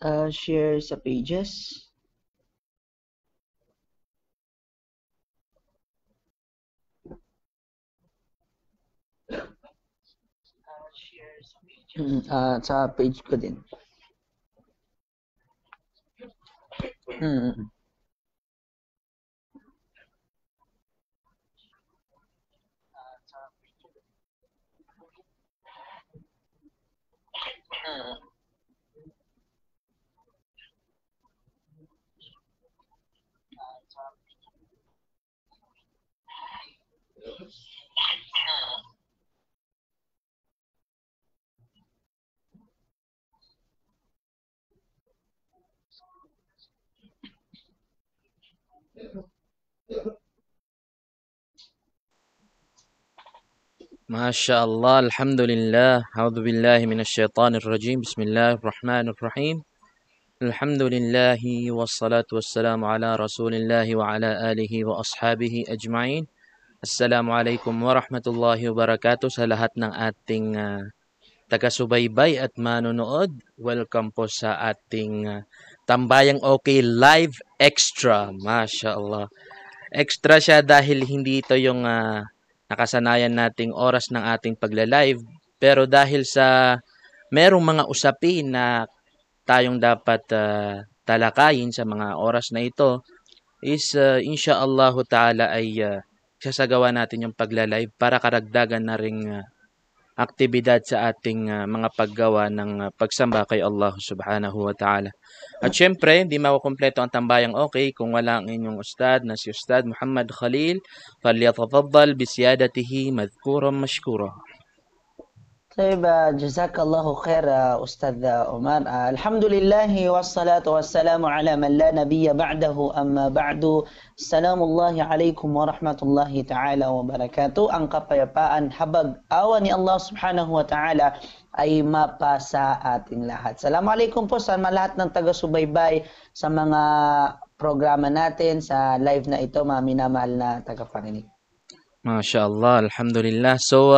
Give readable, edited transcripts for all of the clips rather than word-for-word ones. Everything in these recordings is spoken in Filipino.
Share sa pages. Sa page ko din. Mm. ما شاء الله الحمد لله أعوذ بالله من الشيطان الرجيم بسم الله الرحمن الرحيم الحمد لله والصلاة والسلام على رسول الله وعلى آله وأصحابه أجمعين. Assalamualaikum warahmatullahi wabarakatuh sa lahat ng ating taga-subaybay at manonood. Welcome po sa ating Tambayang Okay Live Extra. Masya Allah. Extra siya dahil hindi ito yung nakasanayan nating oras ng ating pagla-live. Pero dahil sa merong mga usapin na tayong dapat talakayin sa mga oras na ito is insyaallah ta'ala ay sasagawa natin yung pagla-live para karagdagan na ring aktibidad sa ating mga paggawa ng pagsamba kay Allah subhanahu wa ta'ala. At syempre, hindi makukumpleto ang tambayang okay kung wala ang inyong ustad na si Ustad Muhammad Khalil. Falyatafaddal bisiyadatihi madhkuran mashkura. طيب جزاك الله خير أستاذ عمر. الحمد لله والصلاة والسلام على من لا نبي بعده أما بعد. السلام الله عليكم ورحمة الله تعالى وبركاته. Ang kapayapaan habag awa ni Allah subhanahu wa ta'ala ay mapasa ating lahat. Assalamualaikum po sa lahat ng taga-subaybay sa mga programa natin sa live na ito, mga minamahal na tagapakinig. Masya Allah, alhamdulillah. So,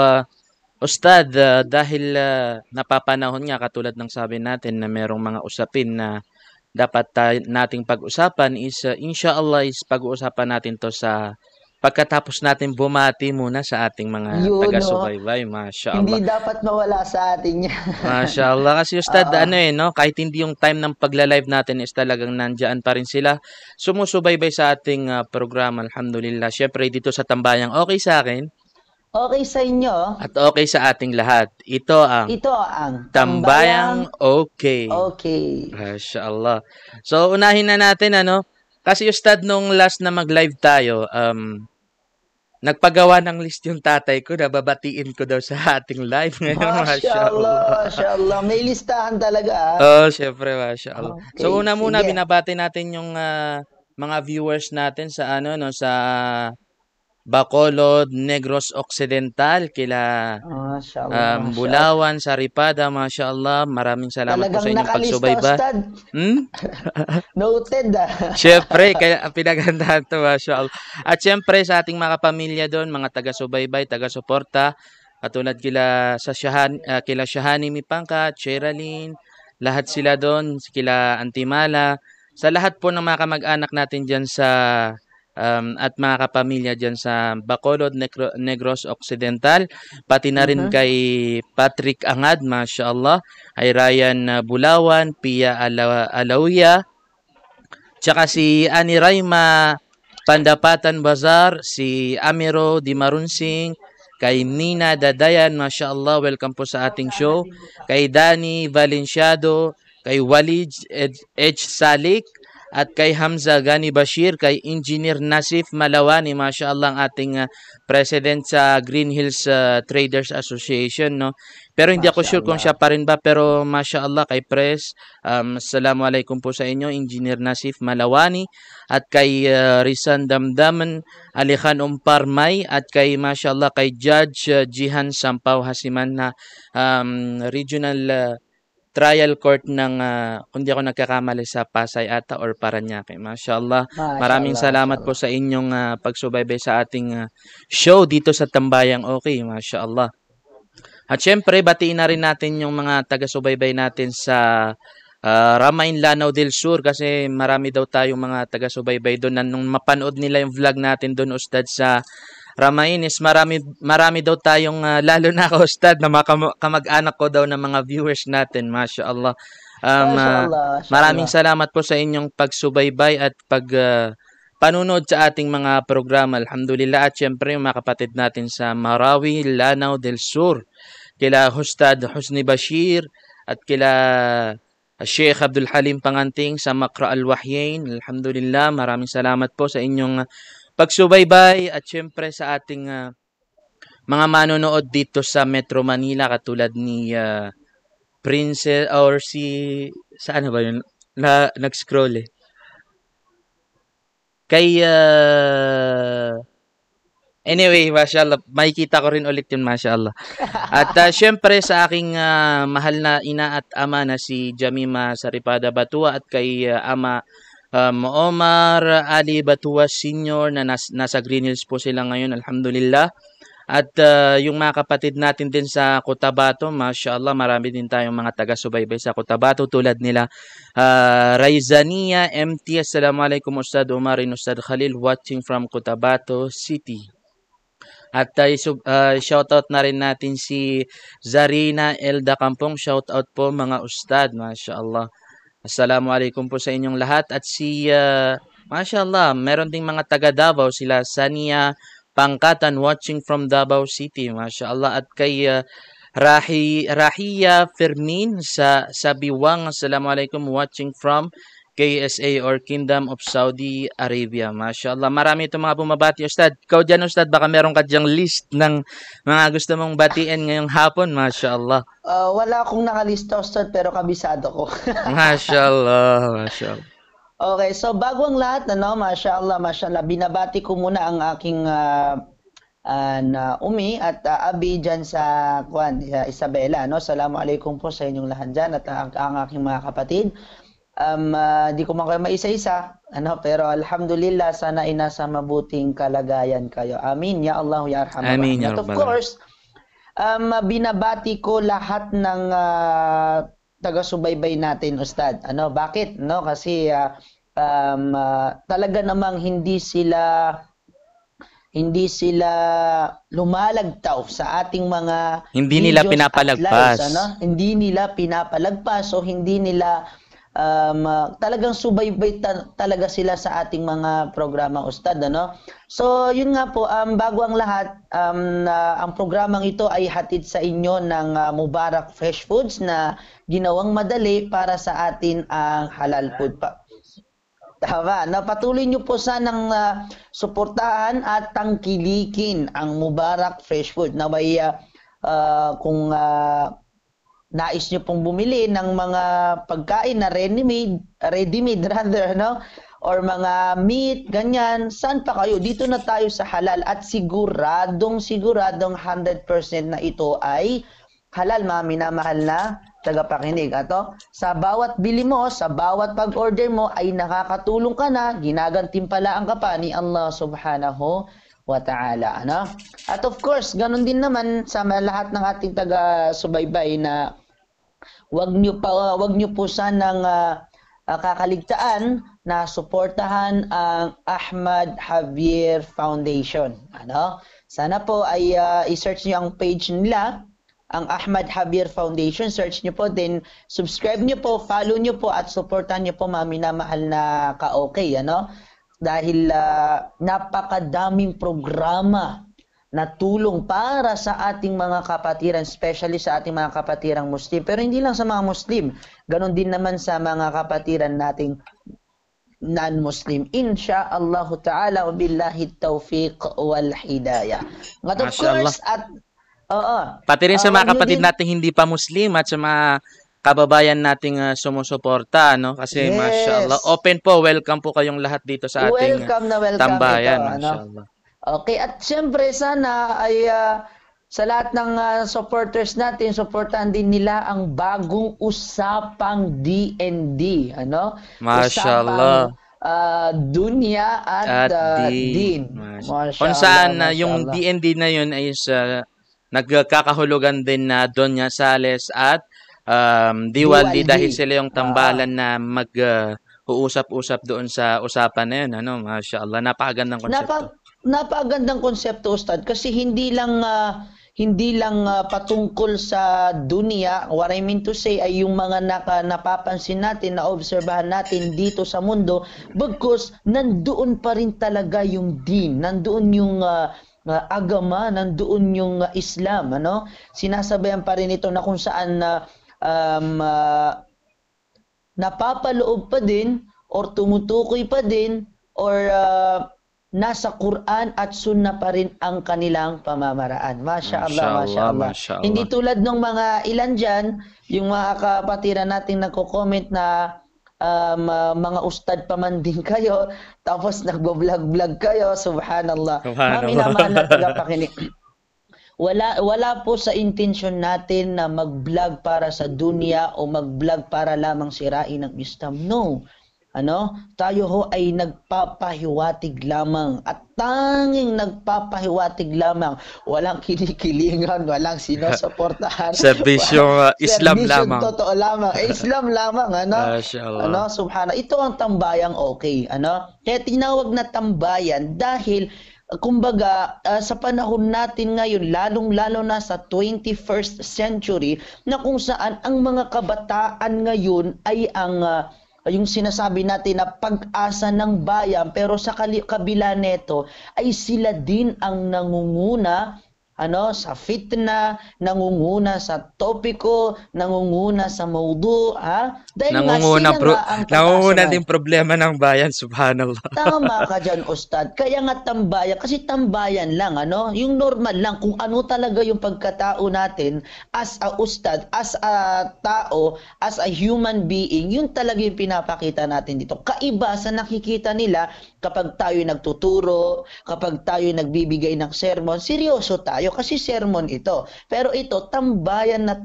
Ustad, dahil napapanahon nga katulad ng sabi natin na merong mga usapin na dapat nating pag-usapan is insyaallah is pag-uusapan natin to sa pagkatapos natin bumati muna sa ating mga taga-subaybay. Masya Hindi Allah. dapat mawala sa atin yan. Masya Allah. Kasi Ustad, no, kahit hindi yung time ng pagla-live natin is talagang nandyan pa rin sila. Sumusubaybay sa ating programa, alhamdulillah. Syempre dito sa Tambayang okay sa akin. Okay sa inyo. At okay sa ating lahat. Ito ang Tambayang Okay. Okay. Masya Allah. So, unahin na natin, kasi Ustad, nung last na mag-live tayo, nagpagawa ng list yung tatay ko, nababatiin ko daw sa ating live ngayon. Masya Allah, Masya Allah. May listahan talaga. Syempre, Masya Allah. Okay, so, una muna, binabati natin yung mga viewers natin sa sa Bacolod, Negros Occidental, kila Bulawan, Saripada, Masya Allah. Maraming salamat po sa inyong pagsubaybay. Noted. Siyempre, kaya pinagandaan to, Masya Allah. At siyempre sa ating mga pamilya doon, mga taga-subaybay, taga-suporta, katulad kila Shahani Mipangka, Cheralyn, lahat sila doon, kila Antimala, sa lahat po ng mga kamag-anak natin dyan sa at mga kapamilya dyan sa Bacolod, Negros Occidental, pati na rin kay Patrick Angad, Masya Allah, ay Ryan Bulawan, Pia Alawia, tsaka si Ani Raima Pandapatan Bazar, si Amiro Dimarunsing, kay Nina Dadayan, Masya Allah, welcome po sa ating show, kay Danny Valenciado, kay Walid Edge Salik, at kay Hamza Gani Bashir, kay Engineer Nasif Malawani, Masya Allah, ang ating president sa Green Hills Traders Association, no? Pero hindi ako sure kung siya pa rin ba, pero Masya Allah, kay Pres, Assalamualaikum po sa inyo, Engineer Nasif Malawani, at kay Rizan Damdaman, Alikhan Umparmay, at kay Masya Allah, kay Judge Jihan Sampaw Hasiman na regional trial court ng, kung di ako nagkakamali, sa Pasay ata or Paranaque. Masya Allah. Maraming salamat po sa inyong pagsubaybay sa ating show dito sa Tambayang Okay. Masya Allah. At syempre, batiin na rin natin yung mga taga-subaybay natin sa Ramain Lanao del Sur kasi marami daw tayong mga taga-subaybay doon na nung mapanood nila yung vlog natin doon Ustad sa Ramain is marami daw tayong lalo na ako Ustad na mga kamag-anak ko daw ng mga viewers natin, Masya Allah. Mashallah, Maraming mashallah. salamat po sa inyong pagsubaybay at panunod sa ating mga programa. Alhamdulillah at syempre yung mga kapatid natin sa Marawi, Lanao del Sur, kila Ustad Husni Bashir at kila Sheikh Abdul Halim Panganting sa Makra Al-Wahyain. Alhamdulillah, maraming salamat po sa inyong pagsubaybay at syempre sa ating mga manonood dito sa Metro Manila katulad ni Princess or si saan ba yun? Nag-scroll eh. Kay anyway, mashallah, makikita ko rin ulit yun, mashallah. At syempre sa aking mahal na ina at ama na si Jamima Saripada Batua at kay ama Omar Ali Batua Senior na nasa Green Hills po sila ngayon, alhamdulillah. At yung mga kapatid natin din sa Cotabato, mashallah, marami din tayong mga taga-subaybay sa Cotabato tulad nila Raizania MT. Assalamualaikum Ustad Umar and Ustad Khalil watching from Cotabato City. At shoutout na rin natin si Zarina Elda Kampong. Shoutout po mga Ustad, mashallah. Assalamualaikum po sa inyong lahat. At si mashallah, meron ding mga taga Davao sila Sania Pangkatan watching from Davao City, mashallah. At kay Rahia Fermin sa Biwang, assalamualaikum watching from KSA or Kingdom of Saudi Arabia, mashallah. Marami itong mga bumabati, Ustad. Ikaw dyan, Ustad, baka meron ka dyang list ng mga gusto mong batiin ngayong hapon, mashallah. Wala akong nakalista, Ustad, pero kabisado ko. Mashallah, mashallah. Okay, so bago ang lahat, mashallah, mashallah, binabati ko muna ang aking na umi at abi dyan sa Isabela. Assalamualaikum po sa inyong lahat dyan at ang aking mga kapatid. Di ko man kayo maisa-isa, pero alhamdulillah, sana ay nasa mabuting kalagayan kayo. Amin, ya Allah, ya Arhamar Rahimin. At of course, binabati ko lahat ng taga-subaybay natin, Ustad. Bakit? Kasi talaga namang hindi sila lumalagtaw sa ating mga hindi nila pinapalagpas. Hindi nila pinapalagpas o hindi nila talagang subaybay talaga sila sa ating mga programa, Ustad. So, yun nga po, bago ang lahat, ang programang ito ay hatid sa inyo ng Mubarak Fresh Foods na ginawang madali para sa atin ang halal food pa. Tama. Patuloy nyo po sanang suportahan at tangkilikin ang Mubarak Fresh Food. Naway kung nais nyo pong bumili ng mga pagkain na ready-made rather, or mga meat, ganyan, saan pa kayo? Dito na tayo sa halal at siguradong 100% na ito ay halal, mga minamahal na tagapakinig. Sa bawat bili mo, sa bawat pag-order mo ay nakakatulong ka na, ginagantimpalaan ka pa ni Allah subhanahu wa ta'ala. At of course, ganun din naman sa lahat ng ating taga-subaybay na wag nyo po sanang kakaligtaan na suportahan ang Ahmad Javier Foundation. Sana po ay i-search nyo ang page nila, ang Ahmad Javier Foundation. Search nyo po, then subscribe nyo po, follow nyo po at supportan nyo po, mga minamahal na ka-okay. Dahil napakadaming programa na tulong para sa ating mga kapatiran, especially sa ating mga kapatirang Muslim. Pero hindi lang sa mga Muslim, ganon din naman sa mga kapatiran nating non-Muslim. Insha'Allah ta'ala, wa billahi tawfiq wal hidayah. At of course, at pati rin sa mga kapatid nating hindi pa Muslim at sa mga kababayan nating sumusuporta, kasi yes, mashallah, open po, welcome po kayong lahat dito sa ating welcome tambayan, mashallah. Okay, at siyempre sana ay sa lahat ng supporters natin, supportan din nila ang bagong usapang DND, mashallah. Dunya at din. Kung saan yung DND na yun ay nagkakahulugan din na Donya Sales at Diwaldi dahil Diwaldi. sila yung Oo. tambalan na uusap-usap doon sa usapan na yun, ano, mashallah, napakagandang konsepto. Napakagandang konsepto, Ustad, kasi hindi lang patungkol sa dunya. What I mean to say ay yung mga napapansin natin, naobserbahan natin dito sa mundo, bagkus nandoon pa rin talaga yung din, nandoon yung agama, nandoon yung Islam, ano? Sinasabayan pa rin ito na kung saan um, ah, napapaloob pa din or tumutukoy pa din or nasa Quran at Sunnah pa rin ang kanilang pamamaraan. Masya Allah, Masya Mashallah, Allah. Hindi mashallah. tulad ng mga ilan dyan, yung mga kapatiran nating nagko-comment na mga ustad pa man din kayo, tapos nagbo-vlog-vlog kayo, subhanallah. Mga Subhanallah. minamahal na tagapakinig. Wala po sa intention natin na mag-vlog para sa dunya o mag-vlog para lamang sirain ang Islam. No. Ano? Tayo ho ay nagpapahiwatig lamang at tanging nagpapahiwatig lamang. Walang kinikilingan, walang sinusuportahan. Serbisyong Islam Serbisyong lamang. totoo lamang. Islam lamang, ano? Mashallah. Ano, subhana. Ito ang tambayang okay, ano? Kaya tinawag na tambayan dahil kumbaga sa panahon natin ngayon, lalong-lalo na sa 21st century, na kung saan ang mga kabataan ngayon ay yung sinasabi natin na pag-asa ng bayan, pero sa kabila neto ay sila din ang nangunguna sa fitna, nangunguna sa topiko, nangunguna sa maudu, ha? Dahil nga Nangunguna sila pro nga ang pag-asa nangunguna ng din problema ng bayan, subhanallah. Tama ka diyan, Ustad. Kaya nga tambayan, kasi tambayan lang, ano? Yung normal lang, kung ano talaga yung pagkatao natin as a Ustad, as a tao, as a human being, yun talaga yung pinapakita natin dito. Kaiba sa nakikita nila kapag tayo nagtuturo, kapag tayo nagbibigay ng sermon, seryoso tayo kasi sermon ito. Pero ito, tambayan na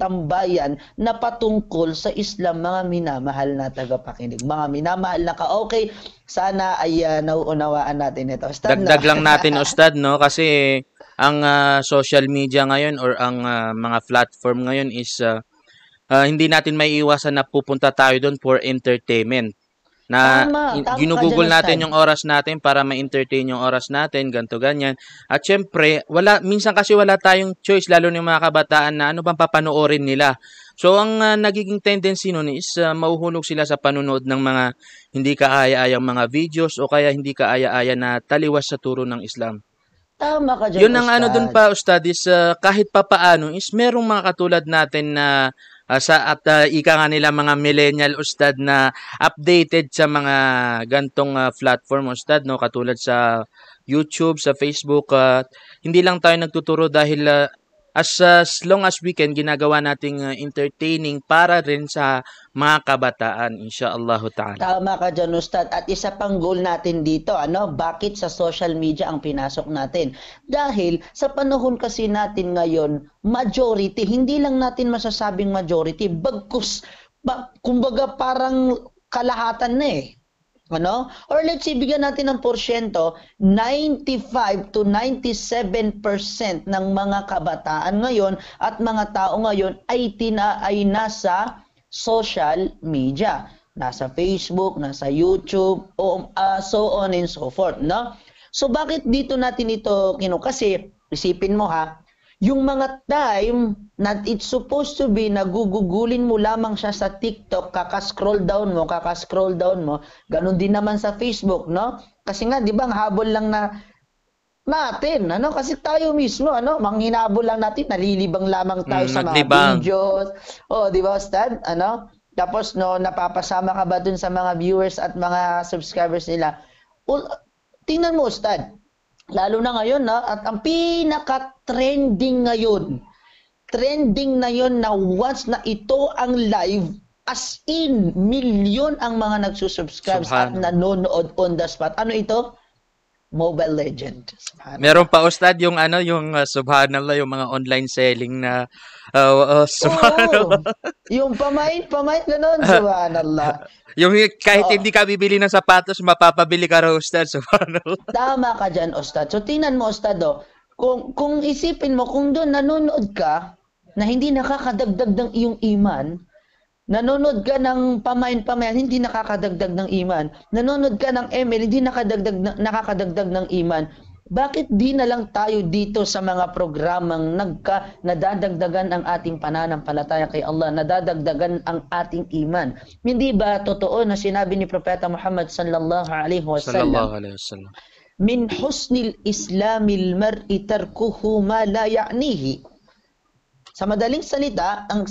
patungkol sa Islam, mga minamahal na tagapakinig, mga minamahal na ka-okay. Sana ay nauunawaan natin ito. Ustad, no? Dagdag lang natin, Ustad, no? Kasi ang social media ngayon or ang mga platform ngayon is hindi natin maiiwasan na pupunta tayo doon for entertainment. Na Tama ka dyan, ginugugol Ustad. natin yung oras natin para ma-entertain yung oras natin, ganto ganyan. At syempre, minsan kasi wala tayong choice, lalo ng mga kabataan na ano bang papanoorin nila. So, ang nagiging tendency nun is mahuhulog sila sa panunood ng mga hindi kaaya-ayang mga videos o kaya hindi kaaya-aya na taliwas sa turo ng Islam. Tama ka dyan, Yun ang ano dun Ustad. pa, Ustad, is kahit papaano is merong mga katulad natin na ika nga nila mga millennial, Ustad, na updated sa mga gantong platform, Ustad, no? Katulad sa YouTube, sa Facebook. Hindi lang tayo nagtuturo dahil as long as we can, ginagawa nating entertaining para rin sa mga kabataan, inshallah ta'ala. Tama ka dyan, Ustad. At isa pang goal natin dito, bakit sa social media ang pinasok natin? Dahil sa panahon kasi natin ngayon, majority, hindi lang natin masasabing majority, bagkus, kumbaga parang kalahatan na eh. Or let's say, bigyan natin ng porsyento, 95 to 97% ng mga kabataan ngayon at mga tao ngayon ay nasa social media. Nasa Facebook, nasa YouTube, so on and so forth, no? So bakit dito natin ito kasi isipin mo yung mga time na it's supposed to be nagugugulin mo lamang siya sa TikTok, kaka-scroll down mo, ganun din naman sa Facebook, no? Kasi nga, di ba, ang habol lang natin, kasi tayo mismo, manghinabol lang natin, nalilibang lamang tayo sa mga Naglibang. videos. Di ba, Ustad? Tapos, napapasama ka ba dun sa mga viewers at mga subscribers nila? Tingnan mo, Ustad. Lalo na ngayon, at ang pinaka-trending na yon na once na ito ang live, as in, milyon ang mga nagsusubscribe at nanonood on the spot. Ano ito? Mobile Legend. Meron pa, Ustad, yung subhanallah, yung mga online selling na subhanallah. Yung pamain, gano'n, subhanallah. Yung kahit hindi ka bibili ng sapatos, mapapabili ka raw, Ustad, subhanallah. Tama ka dyan, Ustad. So, tingnan mo, Ustad, kung isipin mo, kung doon nanonood ka, na hindi nakakadagdag ng iyong iman, Nanonood ka ng pamain-pamayan, hindi nakakadagdag ng iman. Nanonood ka ng ML, hindi nakakadagdag ng iman. Bakit di na lang tayo dito sa mga programang nadadagdagan ang ating pananampalataya kay Allah, nadadagdagan ang ating iman? Hindi ba totoo na sinabi ni Propeta Muhammad sallallahu alaihi wasallam, Sallallahu alaihi wasallam. min husnil islamil mar'i tarkuhu ma la ya'nihi. Sa madaling salita, ang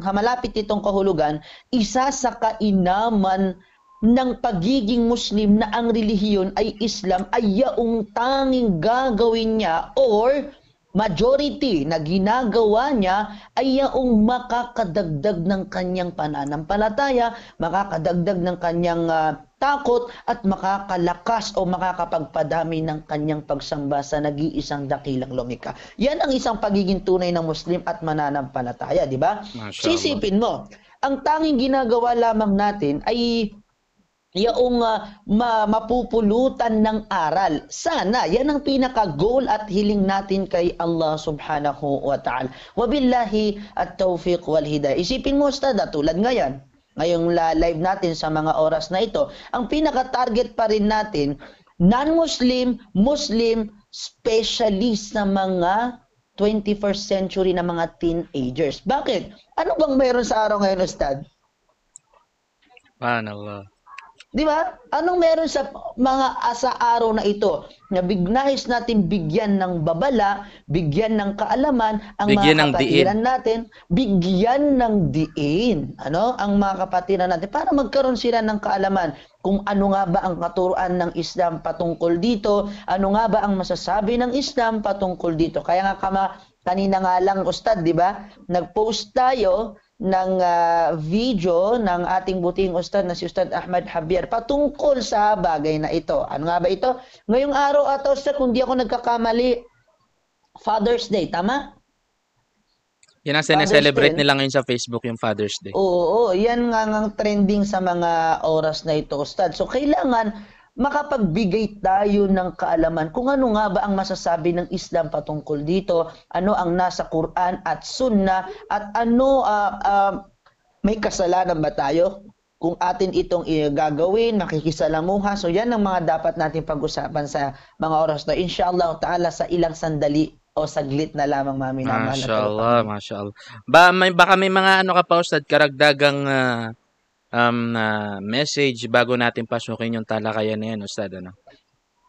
malapit itong kahulugan, isa sa kainaman ng pagiging Muslim na ang relihiyon ay Islam ay yaong tanging gagawin niya or majority na ginagawa niya ay yaong makakadagdag ng kanyang pananampalataya, makakadagdag ng kanyang takot at makakalakas o makakapagpadami ng kanyang pagsamba sa nag-iisang dakilang lumikha. Yan ang isang pagiging tunay ng Muslim at mananampalataya, di ba? Sisipin mo, ang tanging ginagawa lamang natin ay yaong mapupulutan ng aral. Sana, yan ang pinaka-goal at hiling natin kay Allah subhanahu wa ta'ala. Wabillahi at-tawfiq wal-hidayah. Isipin mo, Ustad, tulad ngayon, ngayong live natin sa mga oras na ito, ang pinaka-target pa rin natin, non-Muslim, Muslim, especially sa mga 21st century na mga teenagers. Bakit? Ano bang meron sa araw ngayon, Ustad? Subhanallah. Di ba? Anong meron sa mga sa araw na ito na nais natin bigyan ng babala, bigyan ng kaalaman, ang Bigyan ng mga kapatiran natin, bigyan ng diin, ang mga kapatiran natin para magkaroon sila ng kaalaman kung ano nga ba ang katuruan ng Islam patungkol dito, ano nga ba ang masasabi ng Islam patungkol dito. Kaya nga kanina nga lang, Ustad, di ba? Nag-post tayo ng video ng ating buting Ustad na si Ustad Ahmad Javier patungkol sa bagay na ito. Ano nga ba ito? Ngayong araw ata, Ustad, kung di ako nagkakamali, Father's Day, tama? Yan ang sineselebrate nila ngayon sa Facebook, yung Father's Day. Oo, yan nga ang trending sa mga oras na ito, Ustad. So, kailangan makapagbigay tayo ng kaalaman kung ano nga ba ang masasabi ng Islam patungkol dito, ano ang nasa Quran at Sunnah, at ano may kasalanan ba tayo kung atin itong gagawin, makikisalamuha. So yan ang mga dapat natin pag-usapan sa mga oras na inshallah ta'ala sa ilang sandali o saglit na lamang, mami. Mashallah, mashallah. Baka may mga ano ka pa, Ustad, karagdagang message bago natin pasukin yung talakayan na yan, Ustad, ano?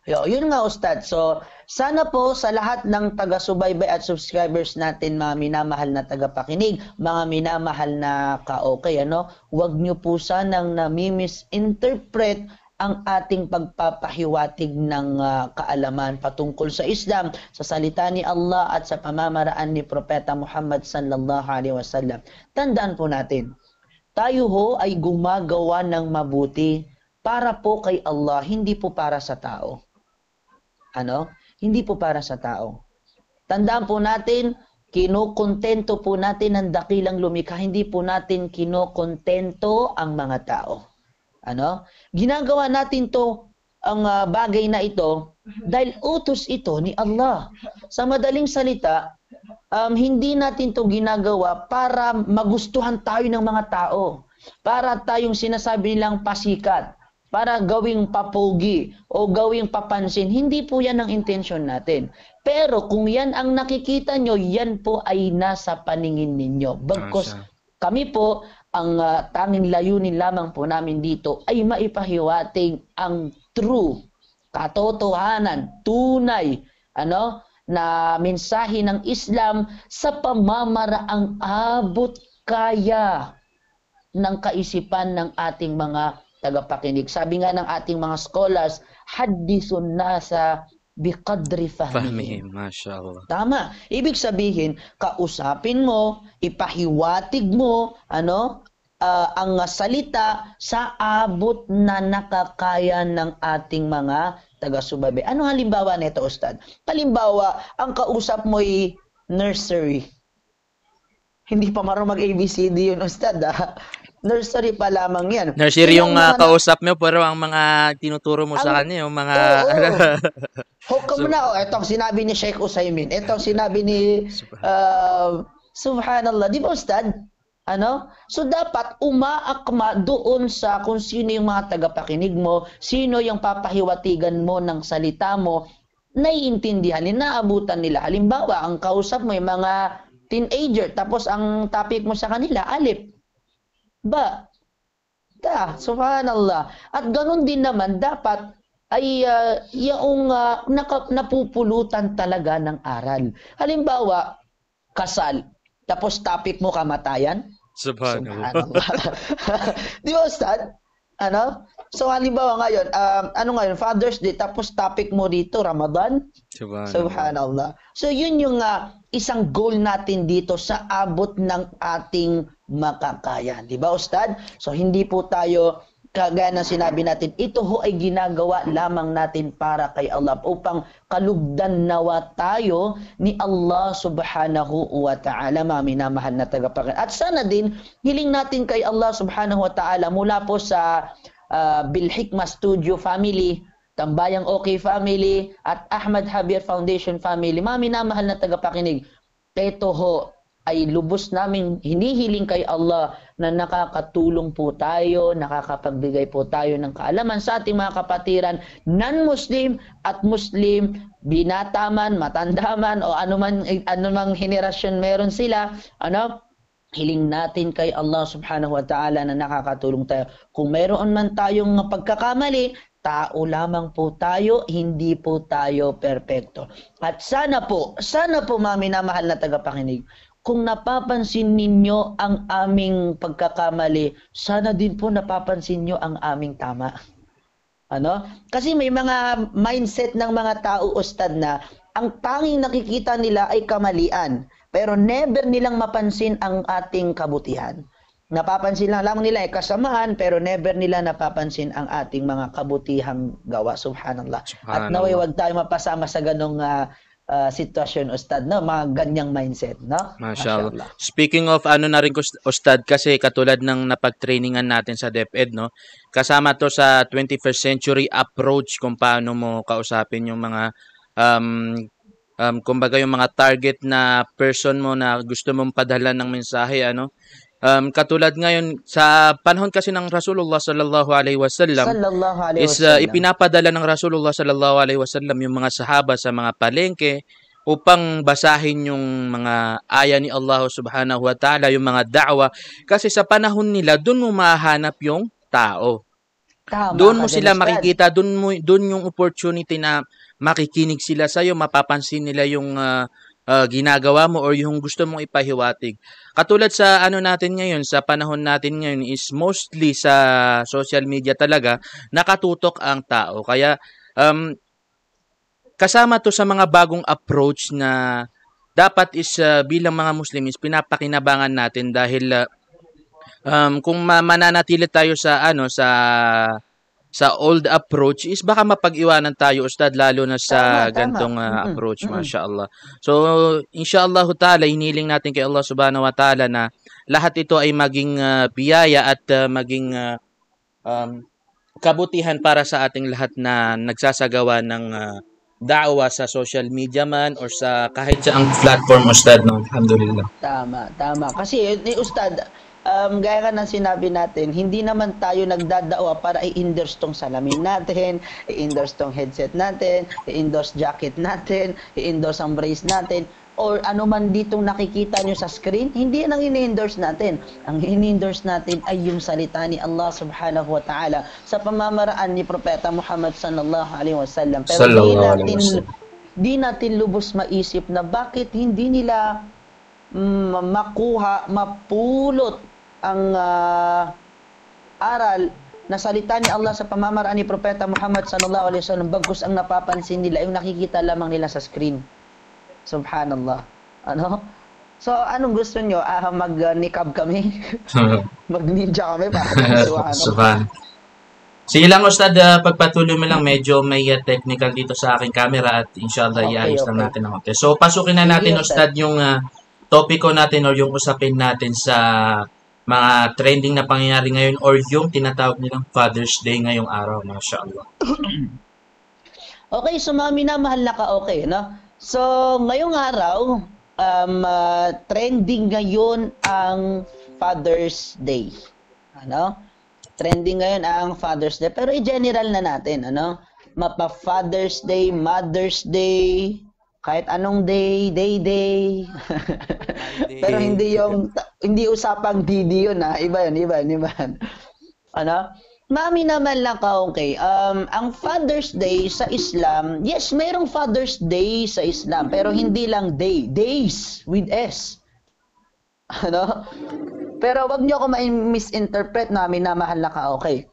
Yun nga, Ustad. So, sana po sa lahat ng taga-subaybay at subscribers natin, mga minamahal na tagapakinig, mga minamahal na ka-okay, huwag niyo po sanang nami-misinterpret ang ating pagpapahiwatig ng kaalaman patungkol sa Islam, sa salita ni Allah at sa pamamaraan ni Propeta Muhammad sallallahu alaihi wasallam. Tandaan po natin, tayo ho ay gumagawa ng mabuti para po kay Allah, hindi po para sa tao. Hindi po para sa tao. Tandaan po natin, kinukontento po natin ang dakilang lumikha, hindi po natin kinukontento ang mga tao. Ginagawa natin to, ang bagay na ito, dahil utos ito ni Allah. Sa madaling salita, hindi natin to ginagawa para magustuhan tayo ng mga tao, para tayong sinasabi nilang pasikat, para gawing papogi o gawing papansin. Hindi po yan ang intensyon natin. Pero kung yan ang nakikita nyo, yan po ay nasa paningin ninyo. Bagkus kami po, ang tanging layunin lamang po namin dito ay maipahiwatig ang true, katotohanan, tunay, na mensahe ng Islam sa pamamaraang abot kaya ng kaisipan ng ating mga tagapakinig. Sabi nga ng ating mga scholars, hadithun nasa biqadri fahmihim. Mashallah. Tama. Ibig sabihin, kausapin mo, ipahiwatig mo, ang salita sa abot na nakakaya ng ating mga taga-subaybay. Ano halimbawa nito, Ustad? Halimbawa, ang kausap mo ay nursery. Hindi pa marunong mag-ABCD yun, Ustad. Nursery pa lamang yan. Nursery yung kausap mo, pero ang mga tinuturo mo sa kanya, yung mga... Hukom na, itong sinabi ni Sheikh Usaymin, itong sinabi ni... Subhanallah. Di ba, Ustad? Ano? So dapat umaakma doon sa kung sino yung mga tagapakinig mo, sino yung papahiwatigan mo ng salita mo, naiintindihan, inaabutan nila. Halimbawa, ang kausap mo yung mga teenager, tapos ang topic mo sa kanila, alip, ba, subhanallah. At ganun din naman, dapat ay yung napupulutan talaga ng aral. Halimbawa, kasal, tapos topic mo kamatayan. Subhanallah. Subhanallah. Di ba, Ustad? Ano? So, halimbawa ngayon, ano ngayon, Father's Day, tapos topic mo dito, Ramadan. Subhanallah. Subhanallah. So, yun yung isang goal natin dito sa abot ng ating makakaya. Di ba, Ustad? So, hindi po tayo kagaya na sinabi natin, ito ho ay ginagawa lamang natin para kay Allah upang kalugdan nawa tayo ni Allah subhanahu wa ta'ala, mga minamahal na tagapanginoon. At sana din, hiling natin kay Allah subhanahu wa ta'ala mula po sa Bil Hikmah Studio family, Tambayang OK family, at Ahmad Javier Foundation family, mga minamahal na tagapakinig, ito ho ay lubos naming hinihiling kay Allah na nakakatulong po tayo, nakakapagbigay po tayo ng kaalaman sa ating mga kapatiran, non-Muslim at Muslim, binata man, matanda man, o anumang henerasyon meron sila, hiling natin kay Allah subhanahu wa ta'ala na nakakatulong tayo. Kung meron man tayong pagkakamali, tao lamang po tayo, hindi po tayo perpekto. At sana po mga minamahal na tagapakinig, kung napapansin ninyo ang aming pagkakamali, sana din po napapansin nyo ang aming tama. Kasi may mga mindset ng mga tao, Ustad, na ang tanging nakikita nila ay kamalian, pero never nilang mapansin ang ating kabutihan. Napapansin lamang nila ay kasamaan, pero never nila napapansin ang ating mga kabutihang gawa. Subhanallah. At naway wag tayo mapasama sa ganong sitwasyon, Ustad, no? Mga ganyang mindset, no? Mashallah. Speaking of na rin, Ustad, kasi katulad ng napag-trainingan natin sa DepEd, no? Kasama to sa 21st century approach kung paano mo kausapin yung mga kumbaga yung mga target na person mo na gusto mong padala ng mensahe, katulad ngayon sa panahon kasi ng Rasulullah sallallahu alaihi wasallam is ipinapadala ng Rasulullah sallallahu alaihi wasallam yung mga sahaba sa mga palengke upang basahin yung mga aya ni Allah subhanahu wa ta'ala, yung mga da'wa, kasi sa panahon nila doon mo mahanap yung tao. Doon mo sila makikita, doon yung opportunity na makikinig sila sa iyo, mapapansin nila yung ginagawa mo or yung gusto mong ipahiwatig. Katulad sa natin ngayon, sa panahon natin ngayon is mostly sa social media talaga nakatutok ang tao. Kaya kasama to sa mga bagong approach na dapat is bilang mga Muslim is pinapakinabangan natin dahil kung mananatili tayo sa sa old approach is baka mapag-iwanan tayo, Ustad, lalo na sa gantong approach, mashallah. So, inshallah ta'ala, hiniling natin kay Allah subhanahu wa ta'ala na lahat ito ay maging biyaya at maging kabutihan para sa ating lahat na nagsasagawa ng da'wa sa social media man or sa kahit sa ang platform, Ustad, no? Alhamdulillah. Tama. Kasi, Ustad, gaya ka ng sinabi natin, hindi naman tayo nagdadawa para i-endorse tong salamin natin, i-endorse tong headset natin, i-endorse jacket natin, i-endorse ang brace natin, or ano man ditong nakikita nyo sa screen. Hindi yan ang ini-endorse natin. Ang ini-endorse natin ay yung salita ni Allah subhanahu wa ta'ala sa pamamaraan ni Propeta Muhammad sallallahu alaihi wasallam. Pero di natin lubos maisip na bakit hindi nila mapulot ang aral na salita ni Allah sa pamamaraan ni Propeta Muhammad sallallahu alaihi wasallam, bagkus ang napapansin nila yung nakikita lamang nila sa screen. Subhanallah. So, anong gusto nyo? Mag-nikab kami? Mag-ninja kami? Subhanallah. Sige lang, Ustad, pagpatuloy mo lang, medyo may technical dito sa aking camera at inshallah iayos lang natin ang So, pasukin na natin, Ustad, yung topiko natin or yung usapin natin sa mga trending na pangyayari ngayon or yung tinatawag nilang Father's Day ngayong araw, mashallah. Okay, so mga minamahal na ka-okay, no? So, ngayong araw, trending ngayon ang Father's Day. Ano? Trending ngayon ang Father's Day. Pero i-general na natin, ano? Mapa-Father's Day, Mother's Day, kahit anong day, day. Pero hindi usapang DD yun, ha? Iba yun. Ano? Mami naman lang ka, okay. Ang Father's Day sa Islam, yes, mayroong Father's Day sa Islam, pero hindi lang day. Days with S. Ano? Pero wag niyo ako ma-misinterpret na minamahal na ka, okay.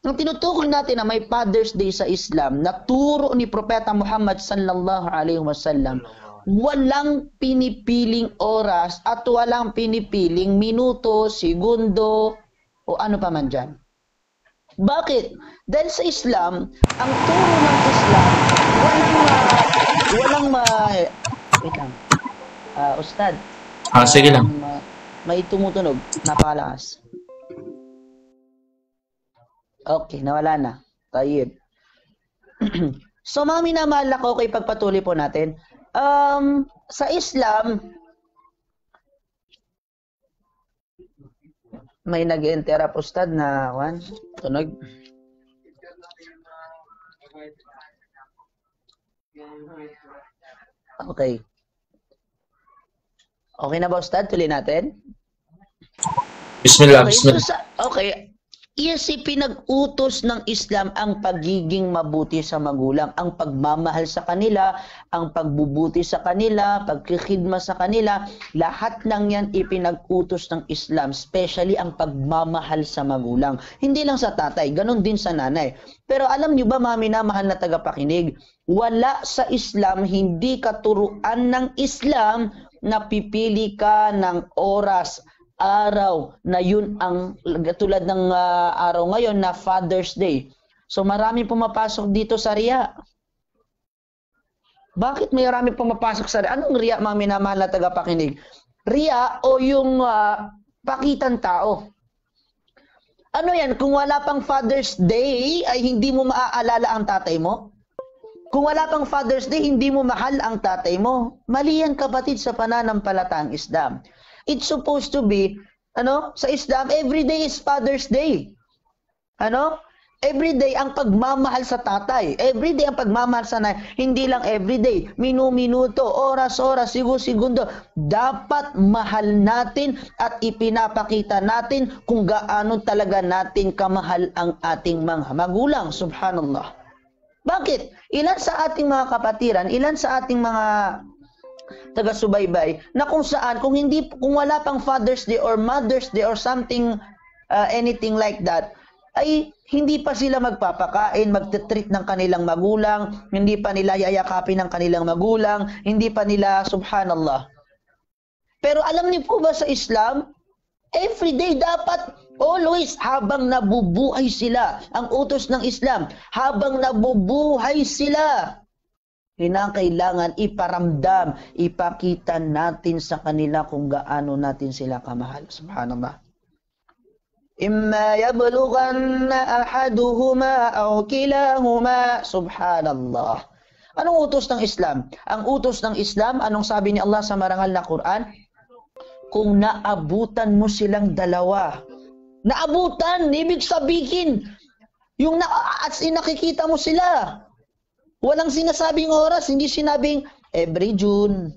Ang tinutukoy natin na may Father's Day sa Islam, na turo ni Propeta Muhammad sallallahu alaihi wasallam, walang pinipiling oras at walang pinipiling minuto, segundo, o ano pa man dyan. Bakit? Dahil sa Islam, ang turo ng Islam, wait lang. Ustad. Sige lang. May tumutunog. Napakalakas. Okay, nawala na. Tayo. So, mami na mahal ako, okay, pagpatuloy po natin. Sa Islam, may nag-interrupt ustad na tunog. Okay. Okay na ba ustad? Tuloy natin. Bismillah, Okay, bismillah. so okay. Yes, pinag-utos ng Islam ang pagiging mabuti sa magulang, ang pagmamahal sa kanila, ang pagbubuti sa kanila, pagkikidma sa kanila, lahat ng yan ipinag-utos ng Islam, especially ang pagmamahal sa magulang. Hindi lang sa tatay, ganun din sa nanay. Pero alam niyo ba, mami na mahal na tagapakinig, wala sa Islam, hindi katuruan ng Islam na pipili ka ng oras, araw na yun ang tulad ng araw ngayon na Father's Day. So marami pumapasok dito sa riya. Bakit may marami pumapasok sa riya? Anong riya, mga minamahal na tagapakinig? Riya o yung pakitan tao? Ano yan? Kung wala pang Father's Day ay hindi mo maaalala ang tatay mo? Kung wala pang Father's Day, hindi mo mahal ang tatay mo? Mali yan, kapatid, sa pananampalatang Islam. It's supposed to be, sa Islam, every day is Father's Day. Every day ang pagmamahal sa tatay. Every day ang pagmamahal sa nanay. Hindi lang every day. Minuto, oras, segundo. Dapat mahal natin at ipinapakita natin kung gaano talaga natin kamahal ang ating mga magulang. Subhanallah. Bakit? Ilan sa ating mga kapatiran, ilan sa ating mga taga-subaybay na kung saan, kung wala pang Father's Day or Mother's Day or something, anything like that, ay hindi pa sila magpapakain, magte-treat ng kanilang magulang, hindi pa nila yayakapin ng kanilang magulang, hindi pa nila, subhanallah. Pero alam niyo po ba sa Islam, everyday dapat, always, habang nabubuhay sila, ang utos ng Islam, habang nabubuhay sila, kailangan iparamdam, ipakita natin sa kanila kung gaano natin sila kamahal. Subhanallah. Imma yablughanna ahaduhuma aw kilahuma. Subhanallah. Anong utos ng Islam? Ang utos ng Islam, anong sabi ni Allah sa marangal na Quran? Kung naabutan mo silang dalawa. Naabutan, ibig sabihin, yung nakikita mo sila. Walang sinasabing oras, hindi sinabing every June.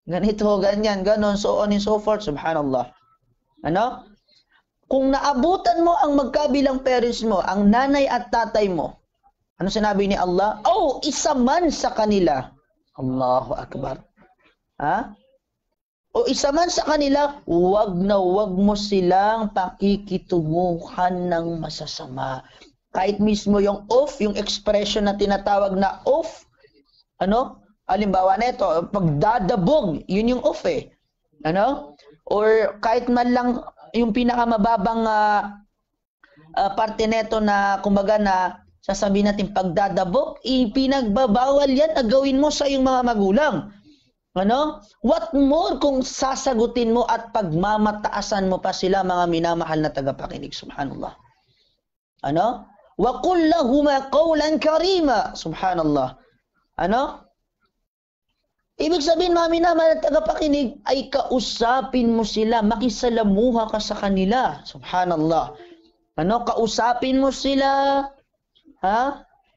Ganito, ganyan, ganon, so on and so forth. Subhanallah. Kung naabutan mo ang magkabilang parents mo, ang nanay at tatay mo, ano sinabi ni Allah? Isa man sa kanila. Allahu Akbar. O isa man sa kanila, wag na wag mo silang pakikitunguhan ng masasama. Kahit mismo yung off, yung expression na tinatawag na off, halimbawa na ito, pagdadabog, yun yung off eh. Or kahit man lang yung pinakamababang parte nito na, kumbaga na, sasabihin natin pagdadabog, ipinagbabawal yan na gawin mo sa iyong mga magulang. What more kung sasagutin mo at pagmamataasan mo pa sila, mga minamahal na tagapakinig. Subhanallah. Wa qul lahuma qawlan karima. Subhanallah. Ibig sabihin, mga minamahal na tagapakinig, ay kausapin mo sila, makisalamuha ka sa kanila. Subhanallah. Ano, kausapin mo sila, ha?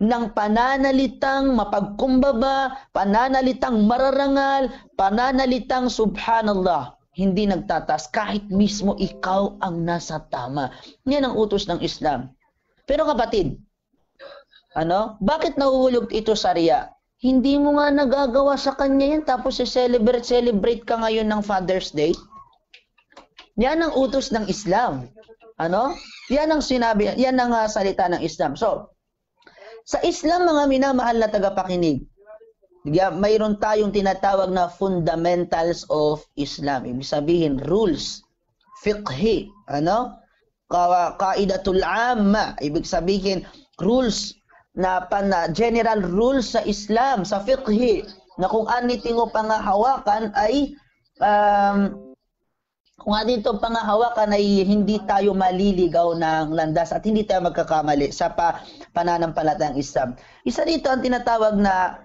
Ng pananalitang mapagkumbaba, pananalitang mararangal, pananalitang subhanallah, hindi nagtatas kahit mismo ikaw ang nasa tama. Yan ang utos ng Islam. Pero kapatid, ano, bakit nahuhulog ito sa riya? Hindi mo nga nagagawa sa kanya yan, tapos celebrate ka ngayon ng Father's Day? Yan ang utos ng Islam. Ano? Yan ang sinabi, yan ang salita ng Islam. So, sa Islam, mga minamahal na tagapakinig, mayroon tayong tinatawag na fundamentals of Islam. Ibig sabihin, rules, fiqhi, ano? Kaidatul amma, ibig sabihin, rules, general rules sa Islam, sa fiqhi, na kung aniting o pangahawakan ay kung dito pangahawakan ay hindi tayo maliligaw ng landas at hindi tayo magkakamali sa pananampalatayang Islam. Isa dito ang tinatawag na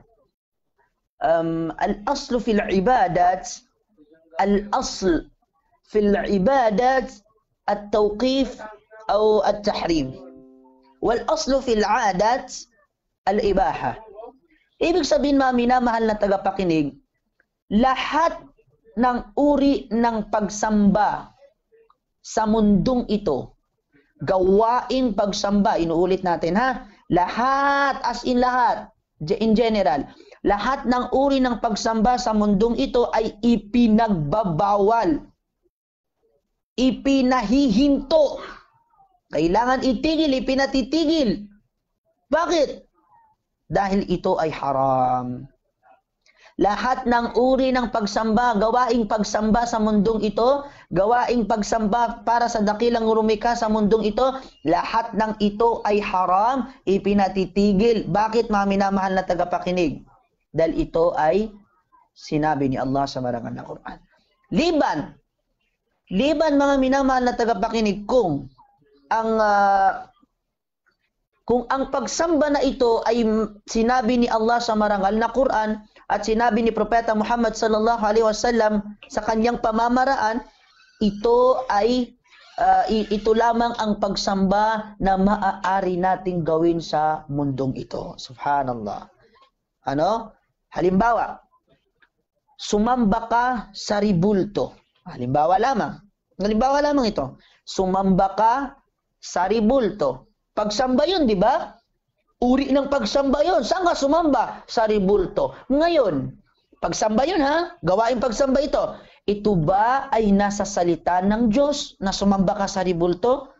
al-aslu fil ibadat, al-asl fil ibadat at-tawqif o at-tahrim. Wal-aslu fil adat al-ibaha. Ibig sabihin, mga minamahal na tagapakinig, lahat ng uri ng pagsamba sa mundong ito, gawaing pagsamba, inuulit natin ha, lahat, as in lahat, in general, lahat ng uri ng pagsamba sa mundong ito ay ipinagbabawal, ipinahihinto, kailangan itigil, ipinatitigil. Bakit? Dahil ito ay haram. Lahat ng uri ng pagsamba, gawaing pagsamba sa mundong ito, gawaing pagsamba para sa dakilang lumikha sa mundong ito, lahat ng ito ay haram, ipinatitigil. Bakit, mga minamahal na tagapakinig? Dahil ito ay sinabi ni Allah sa marangal na Quran. Liban mga minamahal na tagapakinig, kung ang pagsamba na ito ay sinabi ni Allah sa marangal na Quran at sinabi ni Propeta Muhammad sallallahu alaihi wasallam sa kanyang pamamaraan, ito lamang ang pagsamba na maaari nating gawin sa mundong ito. Subhanallah. Ano? Halimbawa, sumamba ka sa ribulto. Halimbawa lamang ito. Sumamba ka sa ribulto. Pagsamba yun, di ba? Uri ng pagsamba yun. Saan ka sumamba? Sa ribulto. Ngayon, pagsamba yun ha? Gawain pagsamba ito. Ito ba ay nasa salita ng Diyos na sumamba ka sa ribulto?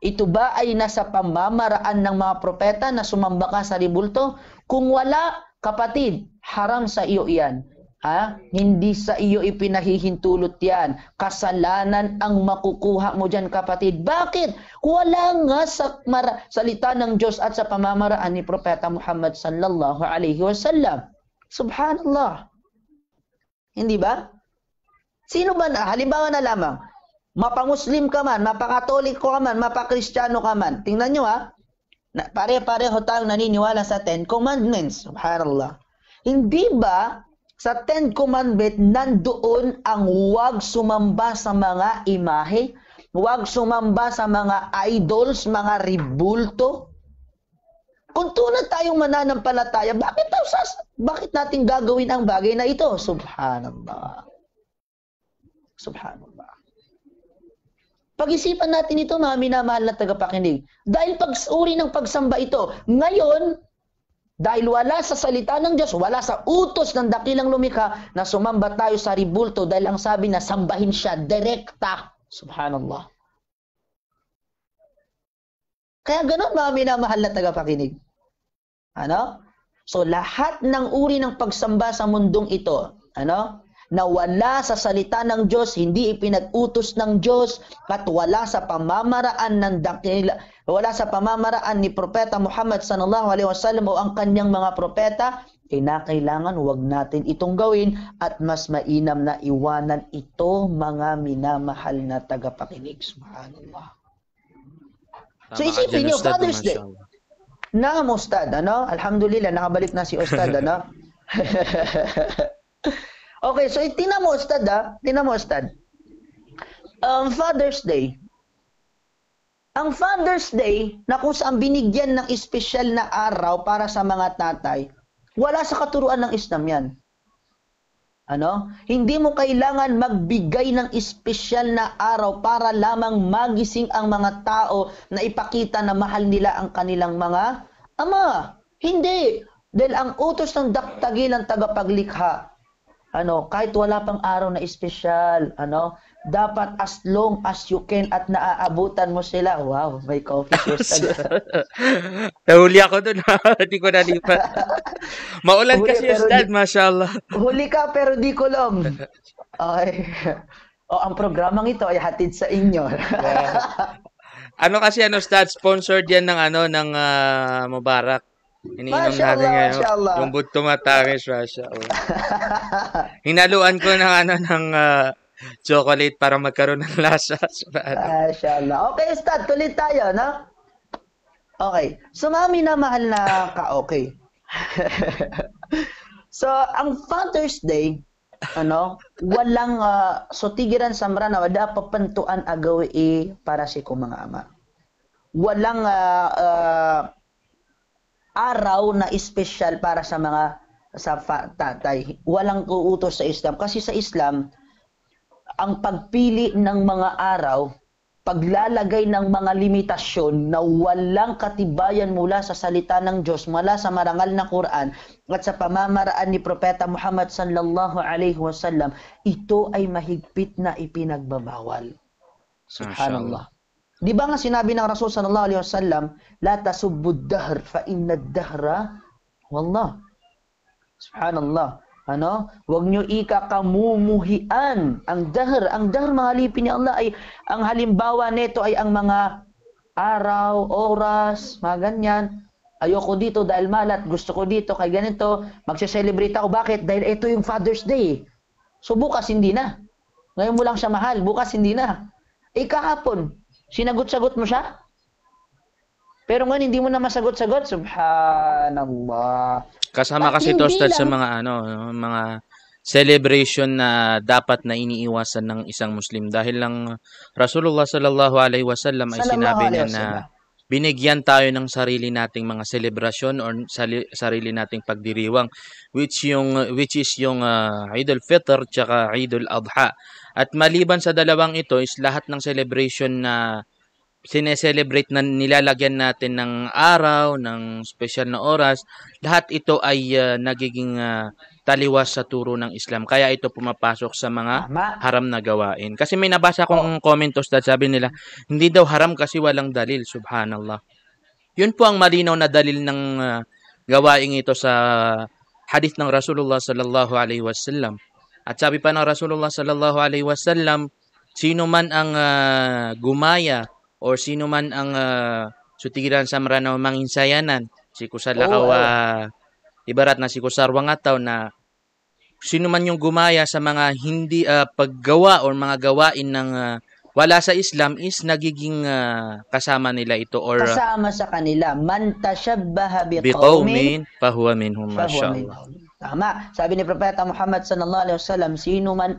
Ito ba ay nasa pamamaraan ng mga propeta na sumamba ka sa ribulto? Kung wala, kapatid, haram sa iyo iyan. Ha? Hindi sa iyo ipinahihintulot yan. Kasalanan ang makukuha mo dyan, kapatid. Bakit? Wala nga sa salita ng Diyos at sa pamamaraan ni Propeta Muhammad sallallahu alaihi wasallam. Subhanallah. Hindi ba? Sino ba na? Halimbawa na lamang, mapamuslim ka man, mapakatoliko ka man, mapakristyano ka man. Tingnan nyo ha. Pare-pareho tayong naniniwala sa Ten Commandments. Subhanallah. Hindi ba sa Ten Commandments, nandoon ang huwag sumamba sa mga imahe, huwag sumamba sa mga idols, mga ribulto? Kung tunad tayong mananampalataya, bakit natin gagawin ang bagay na ito? Subhanallah. Subhanallah. Pag-isipan natin ito, mga minamahal na tagapakinig. Dahil uri ng pagsamba ito, ngayon, dahil wala sa salita ng Diyos, wala sa utos ng dakilang lumikha na sumamba tayo sa ribulto dahil ang sabi na sambahin siya direkta. Subhanallah. Kaya ganun, mga minamahal na tagapakinig. Ano? So lahat ng uri ng pagsamba sa mundong ito, ano? Na wala sa salita ng Diyos, hindi ipinag-utos ng Diyos, at wala sa pamamaraan ni Propeta Muhammad sallallahu alaihi wasallam o ang kanyang mga propeta, kinakailangan huwag natin itong gawin at mas mainam na iwanan ito, mga minamahal na tagapakinig. Subhanallah. So isipin nyo, Father's Day. Naam, Ustad, ano? Alhamdulillah, nakabalik na si Ustad, ano? Okay, so tingnan mo, Ustad, tingnan mo, Ustad. Father's Day. Ang Father's Day, na kung saan binigyan ng espesyal na araw para sa mga tatay, wala sa katuruan ng Islam yan. Ano? Hindi mo kailangan magbigay ng espesyal na araw para lamang magising ang mga tao na ipakita na mahal nila ang kanilang mga ama. Hindi. Dahil ang utos ng daktagilang tagapaglikha, kahit wala pang araw na espesyal, dapat as long as you can at naaabutan mo sila. Wow, may coffee siya. Nahuli ako dun. Hindi ko nalipat. Maulan Huli, kasi, pero Ustad, mashallah. Huli ka pero di kulong. Okay. Ang programang ito ay hatid sa inyo. Ano kasi, Ustad, sponsored yan ng Mubarak. Iniinom natin Mashallah, ngayon. mashallah. Yung Budto Matamis, mashallah. Hinaluan ko ng chocolate para magkaroon ng lasa. Mashallah. Okay, Ustad, tuloy tayo, no? Okay. So, mami na mahal na ka-okay. So, ang Father's Day, walang tigiran sa marana, wala papantuan agawi para si kong mga ama. Walang araw na espesyal para sa mga tatay. Walang uutos sa Islam. Kasi sa Islam, ang pagpili ng mga araw, paglalagay ng mga limitasyon na walang katibayan mula sa salita ng Diyos, mula sa marangal na Quran, at sa pamamaraan ni Propeta Muhammad sallallahu alaihi wasallam, ito ay mahigpit na ipinagbabawal. Subhanallah. Di ba nga sinabi ng Rasul sallallahu alaihi wasallam, la tasubbud dahr fa inna dahra wallah. Subhanallah. Huwag nyo ikakamumuhian ang dahr. Ang dahr, mga alipin ni Allah, ay ang halimbawa nito ay ang mga araw, oras, mga ganyan. Ayoko dito dahil malat, gusto ko dito kay ganito, magse-celebrate ako. Bakit? Dahil ito yung Father's Day. So bukas hindi na. Ngayon mo lang siya mahal, bukas hindi na. Kahapon, sinagot-sagot mo siya? Pero ngayon hindi mo na masagot-sagot. Subhanallah. Kasama kasi ito, Ustad, sa mga mga celebration na dapat na iniiwasan ng isang Muslim dahil lang Rasulullah sallallahu alaihi wasallam ay sinabi niya na binigyan tayo ng sarili nating mga selebrasyon or sarili nating pagdiriwang which is yung Eid al-Fitr tsaka Eid al-Adha. At maliban sa dalawang ito is lahat ng celebration na sineselebrate na nilalagyan natin ng araw, ng special na oras, lahat ito ay nagiging taliwas sa turo ng Islam. Kaya ito pumapasok sa mga haram na gawain. Kasi may nabasa akong comment, Ustad, sabi nila, hindi daw haram kasi walang dalil, subhanallah. Yun po ang malinaw na dalil ng gawain ito sa hadith ng Rasulullah sallallahu alaihi wasallam. At sabi pa ng Rasulullah sallallahu alaihi wasallam, sino man ang gumaya or sino man ang sutigiran sa maranaw manginsayanan, si kusalakaw ibarat na si kusarwang ataw na sino man yung gumaya sa mga hindi paggawa or mga gawain ng wala sa Islam is nagiging kasama nila ito or kasama sa kanila. Man tashabbaha biqaumin fahuwa minhum, mashallah. Tama. Sabi ni Propeta Muhammad sallallahu alaihi wasallam, sino man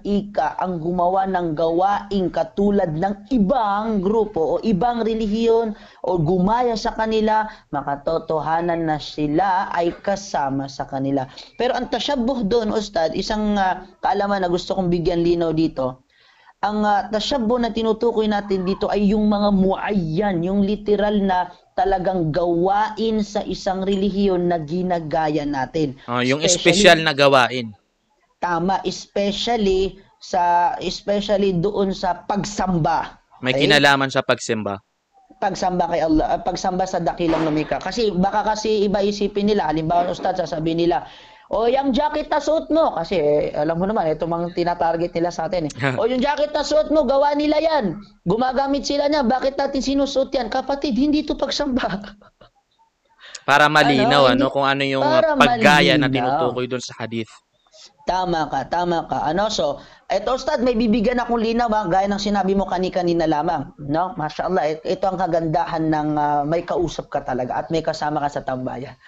ang gumawa ng gawaing katulad ng ibang grupo o ibang relihiyon o gumaya sa kanila, makatotohanan na sila ay kasama sa kanila. Pero ang tashabbuh doon, Ustad, isang kaalaman na gusto kong bigyan linaw dito. Ang tashabbuh na tinutukoy natin dito ay yung mga muayyan, yung literal na talagang gawain sa isang relihiyon na ginagaya natin. Yung special na gawain. Tama, especially doon sa pagsamba. May kinalaman sa pagsimba. Pagsamba kay Allah, pagsamba sa dakilang lumikha. Kasi baka iba isipin nila, halimbawa Ustad, sasabihin nila, o yung jacket na suot mo, kasi alam mo naman, ito mang tinatarget nila sa atin. O yung jacket na suot mo, gawa nila yan. Gumagamit sila niya, bakit natin sinusuot yan? Kapatid, hindi ito pagsamba. Para malinaw, kung ano yung paggaya na tinutukoy doon sa hadith. Tama ka. So, eto Ustad, may bibigyan akong linaw, gaya ng sinabi mo kanina lamang. No? Mashallah, ito ang kagandahan ng may kausap ka talaga at may kasama ka sa tambayan.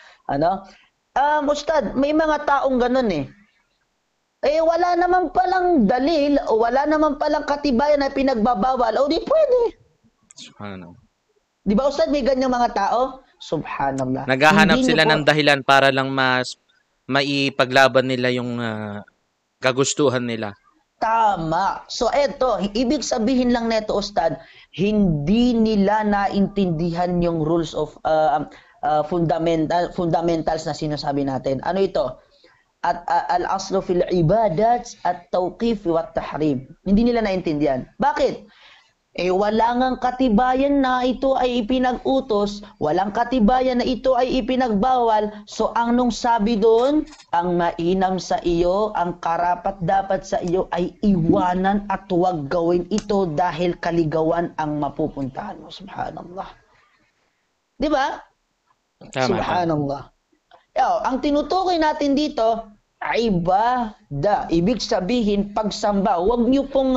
Ustad, may mga taong ganun eh. Eh, wala naman palang dalil, o wala naman palang katibayan na pinagbabawal, o di pwede. Subhanallah. Di ba, Ustad, may ganyang mga tao? Subhanallah. Naghahanap Hindi nyo sila po, ng dahilan para lang maipaglaban nila yung kagustuhan nila. tama. So, eto, ibig sabihin lang neto, Ustad, hindi nila naintindihan yung rules of fundamentals na sinasabi natin. Ano ito? At al-aslu fil ibadat at tawqif wa tahrim. Hindi nila naintindihan. Bakit? Eh, wala ngang katibayan na ito ay ipinag-utos, walang katibayan na ito ay ipinagbawal, so ang nung sabi doon, ang mainam sa iyo, ang karapat-dapat sa iyo ay iwanan at huwag gawin ito dahil kaligawan ang mapupuntahan mo. Subhanallah. Di ba? Tama. Subhanallah. Ang tinutukoy natin dito, ibada. Ibig sabihin, pagsamba. Huwag niyo pong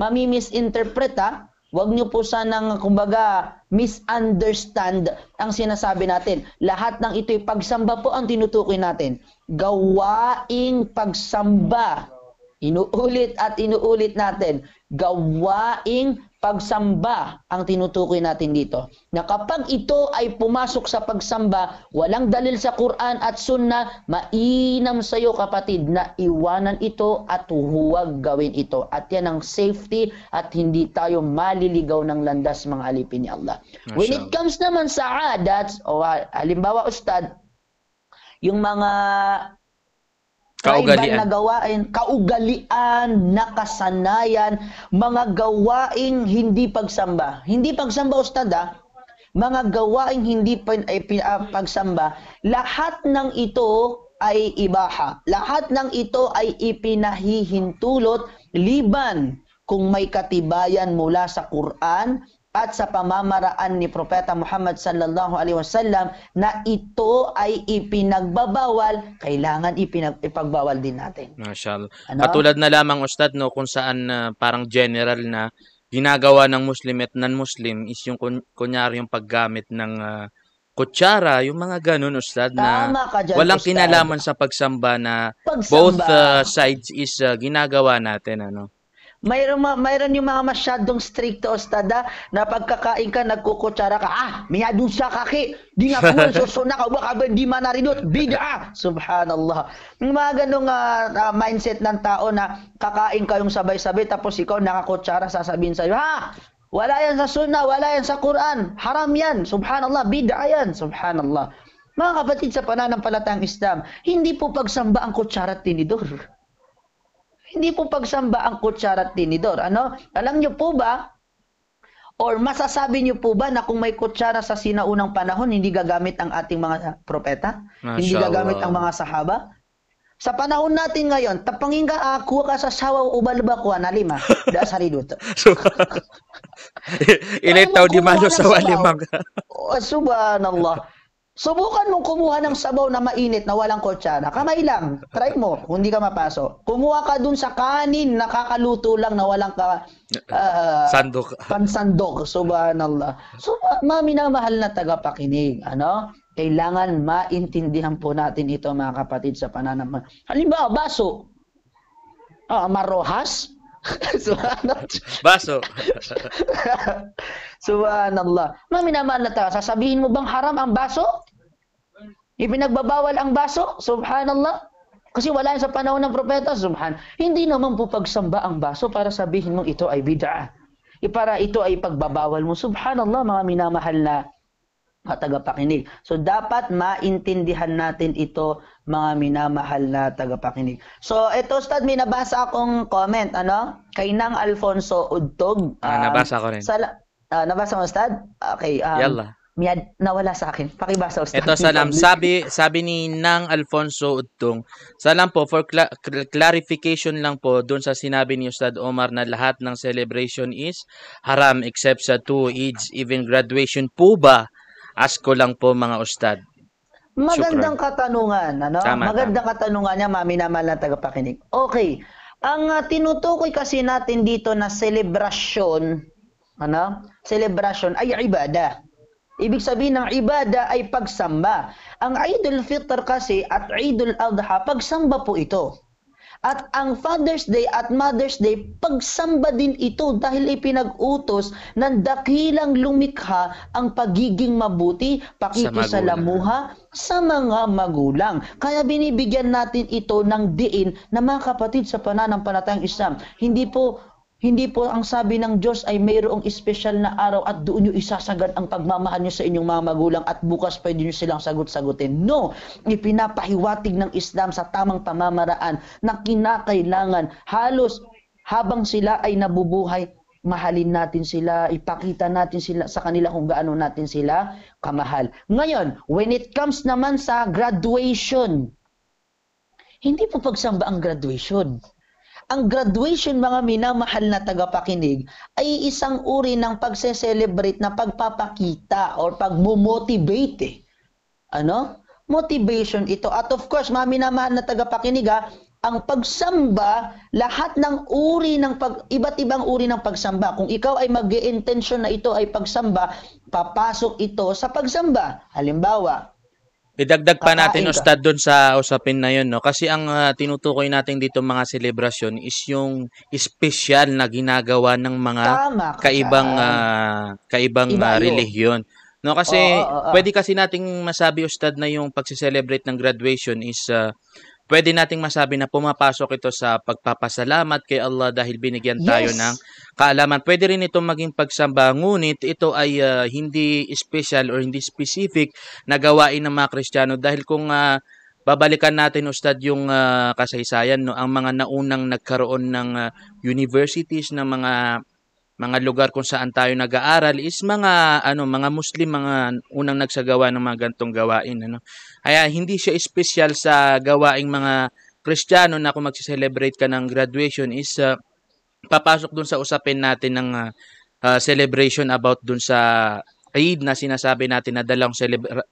mamimisinterpret, ha? Huwag niyo po sanang, kumbaga, misunderstand ang sinasabi natin. Lahat ng ito'y pagsamba po ang tinutukoy natin. Gawaing pagsamba. Inuulit at inuulit natin. Gawaing pagsamba ang tinutukoy natin dito. Na kapag ito ay pumasok sa pagsamba, walang dalil sa Quran at Sunnah, mainam sa iyo, kapatid, na iwanan ito at huwag gawin ito. At yan ang safety at hindi tayo maliligaw ng landas, mga alipin ni Allah. When it comes naman sa adats, o halimbawa, Ustad, yung mga tribal na gawain, kaugalian, nakasanayan, mga gawaing hindi pagsamba. Hindi pagsamba, Ustad, mga gawaing hindi pagsamba, lahat ng ito ay ibaha. Lahat ng ito ay ipinahihintulot liban kung may katibayan mula sa Quran at sa pamamaraan ni Propeta Muhammad sallallahu alaihi wasallam na ito ay ipinagbabawal, kailangan ipagbawal din natin. Mashallah. Ano? Katulad na lamang, Ustad, no, kung saan parang general na ginagawa ng Muslim at non-Muslim is yung kunyari yung paggamit ng kutsara, yung mga ganun, Ustad, na dyan, walang Ustad, kinalaman sa pagsamba na both sides is ginagawa natin, ano. Mayroon yung mga masyadong stricto, Ustad, na pagkakain ka, nagkukutsara ka, miyadun sa kaki, di nga po, susuna ka, baka di manarinot, bida, subhanallah. Yung mga ganong mindset ng tao na kakain kayong sabay-sabay, tapos ikaw nakakutsara, sasabihin sa'yo, wala yan sa sunnah, wala yan sa Quran, haram yan, subhanallah, bida yan, subhanallah. Mga kapatid, sa pananampalatayang Islam, hindi po pagsamba ang kutsara at tinidor. Hindi po pagsamba ang kutsara at tinidor. Ano? Alam niyo po ba, or masasabi niyo po ba na kung may kutsara sa sinaunang panahon, hindi gagamit ang ating mga propeta? Hindi gagamit ang mga sahaba? Sa panahon natin ngayon, tapangin ka, kuha ka sa sawaw ubalba ko na 5. Da sa ridot. Ilitaw di malo sa walimang. Subhanallah. Subukan mong kumuha ng sabaw na mainit na walang kutsara. Kamay lang. Try mo. Hindi ka mapasok. Kumuha ka dun sa kanin, nakakaluto lang na walang sandok. Pansandok. Subhanallah. So, minamahal na tagapakinig. Ano? Kailangan maintindihan po natin ito, mga kapatid, sa pananaman. Halimbawa, baso. Marohas. Subhanallah. Baso. Subhanallah. Minamahal na tayo. Sasabihin mo bang haram ang baso? Ipinagbabawal ang baso? Subhanallah. Kasi wala yan sa panahon ng propeta. Hindi naman po pagsamba ang baso para sabihin mong ito ay bid'ah. Para ito ay pagbabawal mo. Subhanallah, mga minamahal na tagapakinig. So, dapat maintindihan natin ito, mga minamahal na tagapakinig. So, ito, Ustad, may nabasa akong comment, kay Nang Alfonso Udtog. Nabasa ko rin. Nabasa mo, Ustad? Okay. Yalla. Nawala sa akin. Pakibasa, Ustad. Ito, salam. Sabi ni Nang Alfonso Udtong, salam po, for clarification lang po, dun sa sinabi ni Ustad Omar na lahat ng celebration is haram except sa 2 Eids, even graduation po ba? Ask ko lang po, mga Ustad. Magandang katanungan, Magandang katanungan niya, minamahal na tagapakinig. Okay. Ang tinutukoy kasi natin dito na celebration, celebration ay ibada. Ibig sabihin ng ibada ay pagsamba. Ang Eidul Fitr kasi at Eidul Adha, pagsamba po ito. At ang Father's Day at Mother's Day, pagsamba din ito dahil ipinag-utos ng dakilang lumikha ang pagiging mabuti, pakikisalamuha sa mga magulang. Kaya binibigyan natin ito ng diin na mga kapatid sa pananampalatayang Islam. Hindi po ang sabi ng Diyos ay mayroong espesyal na araw at doon nyo isasagad ang pagmamahal nyo sa inyong mga magulang at bukas pwede nyo silang sagot-sagutin. No! Ipinapahiwatig ng Islam sa tamang pamamaraan na kinakailangan halos habang sila ay nabubuhay, mahalin natin sila, ipakita natin sila sa kanila kung gaano natin sila kamahal. Ngayon, when it comes naman sa graduation, hindi po pagsamba ang graduation. Ang graduation, mga minamahal na tagapakinig, ay isang uri ng pagse-celebrate na pagpapakita or pagmo-motivate. Motivation ito. At of course, mga minamahal na tagapakinig, ang pagsamba, lahat ng uri ng iba't ibang uri ng pagsamba. Kung ikaw ay mag-i-intention na ito ay pagsamba, papasok ito sa pagsamba. Halimbawa, idagdag pa natin, kakain ka. Ustad, doon sa usapin na yun, no? Kasi ang tinutukoy natin dito mga selebrasyon is yung espesyal na ginagawa ng mga Tama ka kaibang dyan. Iba yun. relihiyon. No, kasi Oo. pwede kasi nating masabi, Ustad, na yung pagse-celebrate ng graduation is pwede nating masabi na pumapasok ito sa pagpapasalamat kay Allah dahil binigyan tayo Yes. ng kaalaman. Pwede rin ito maging pagsamba, ngunit ito ay hindi special or hindi specific na gawain ng mga Kristiyano dahil kung babalikan natin, Ustad, yung kasaysayan, no, ang mga naunang nagkaroon ng universities, ng mga lugar kung saan tayo nag-aaral is mga Muslim, mga unang nagsagawa ng mga gantong gawain, Kaya hindi siya espesyal sa gawaing mga Kristiyano na kung magse-celebrate ka ng graduation is papasok dun sa usapin natin ng celebration about dun sa Eid na sinasabi natin na dalawang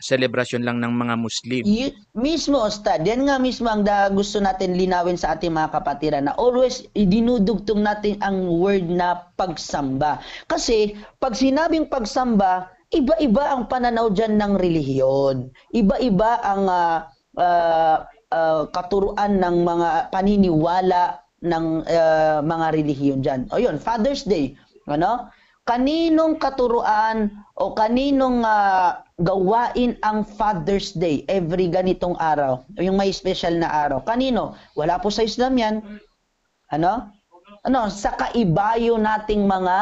celebration lang ng mga Muslim. Mismo, Ustad, yan nga mismo ang gusto natin linawin sa ating mga kapatiran na always dinudugtong natin ang word na pagsamba. Kasi pag sinabing pagsamba, iba-iba ang pananaw dyan ng relihiyon. Iba-iba ang katuruan ng mga paniniwala ng mga relihiyon dyan. O yun, Father's Day. Kaninong katuruan o kaninong gawain ang Father's Day every ganitong araw? Yung may special na araw. Kanino? Wala po sa Islam yan. Sa kaibayo nating mga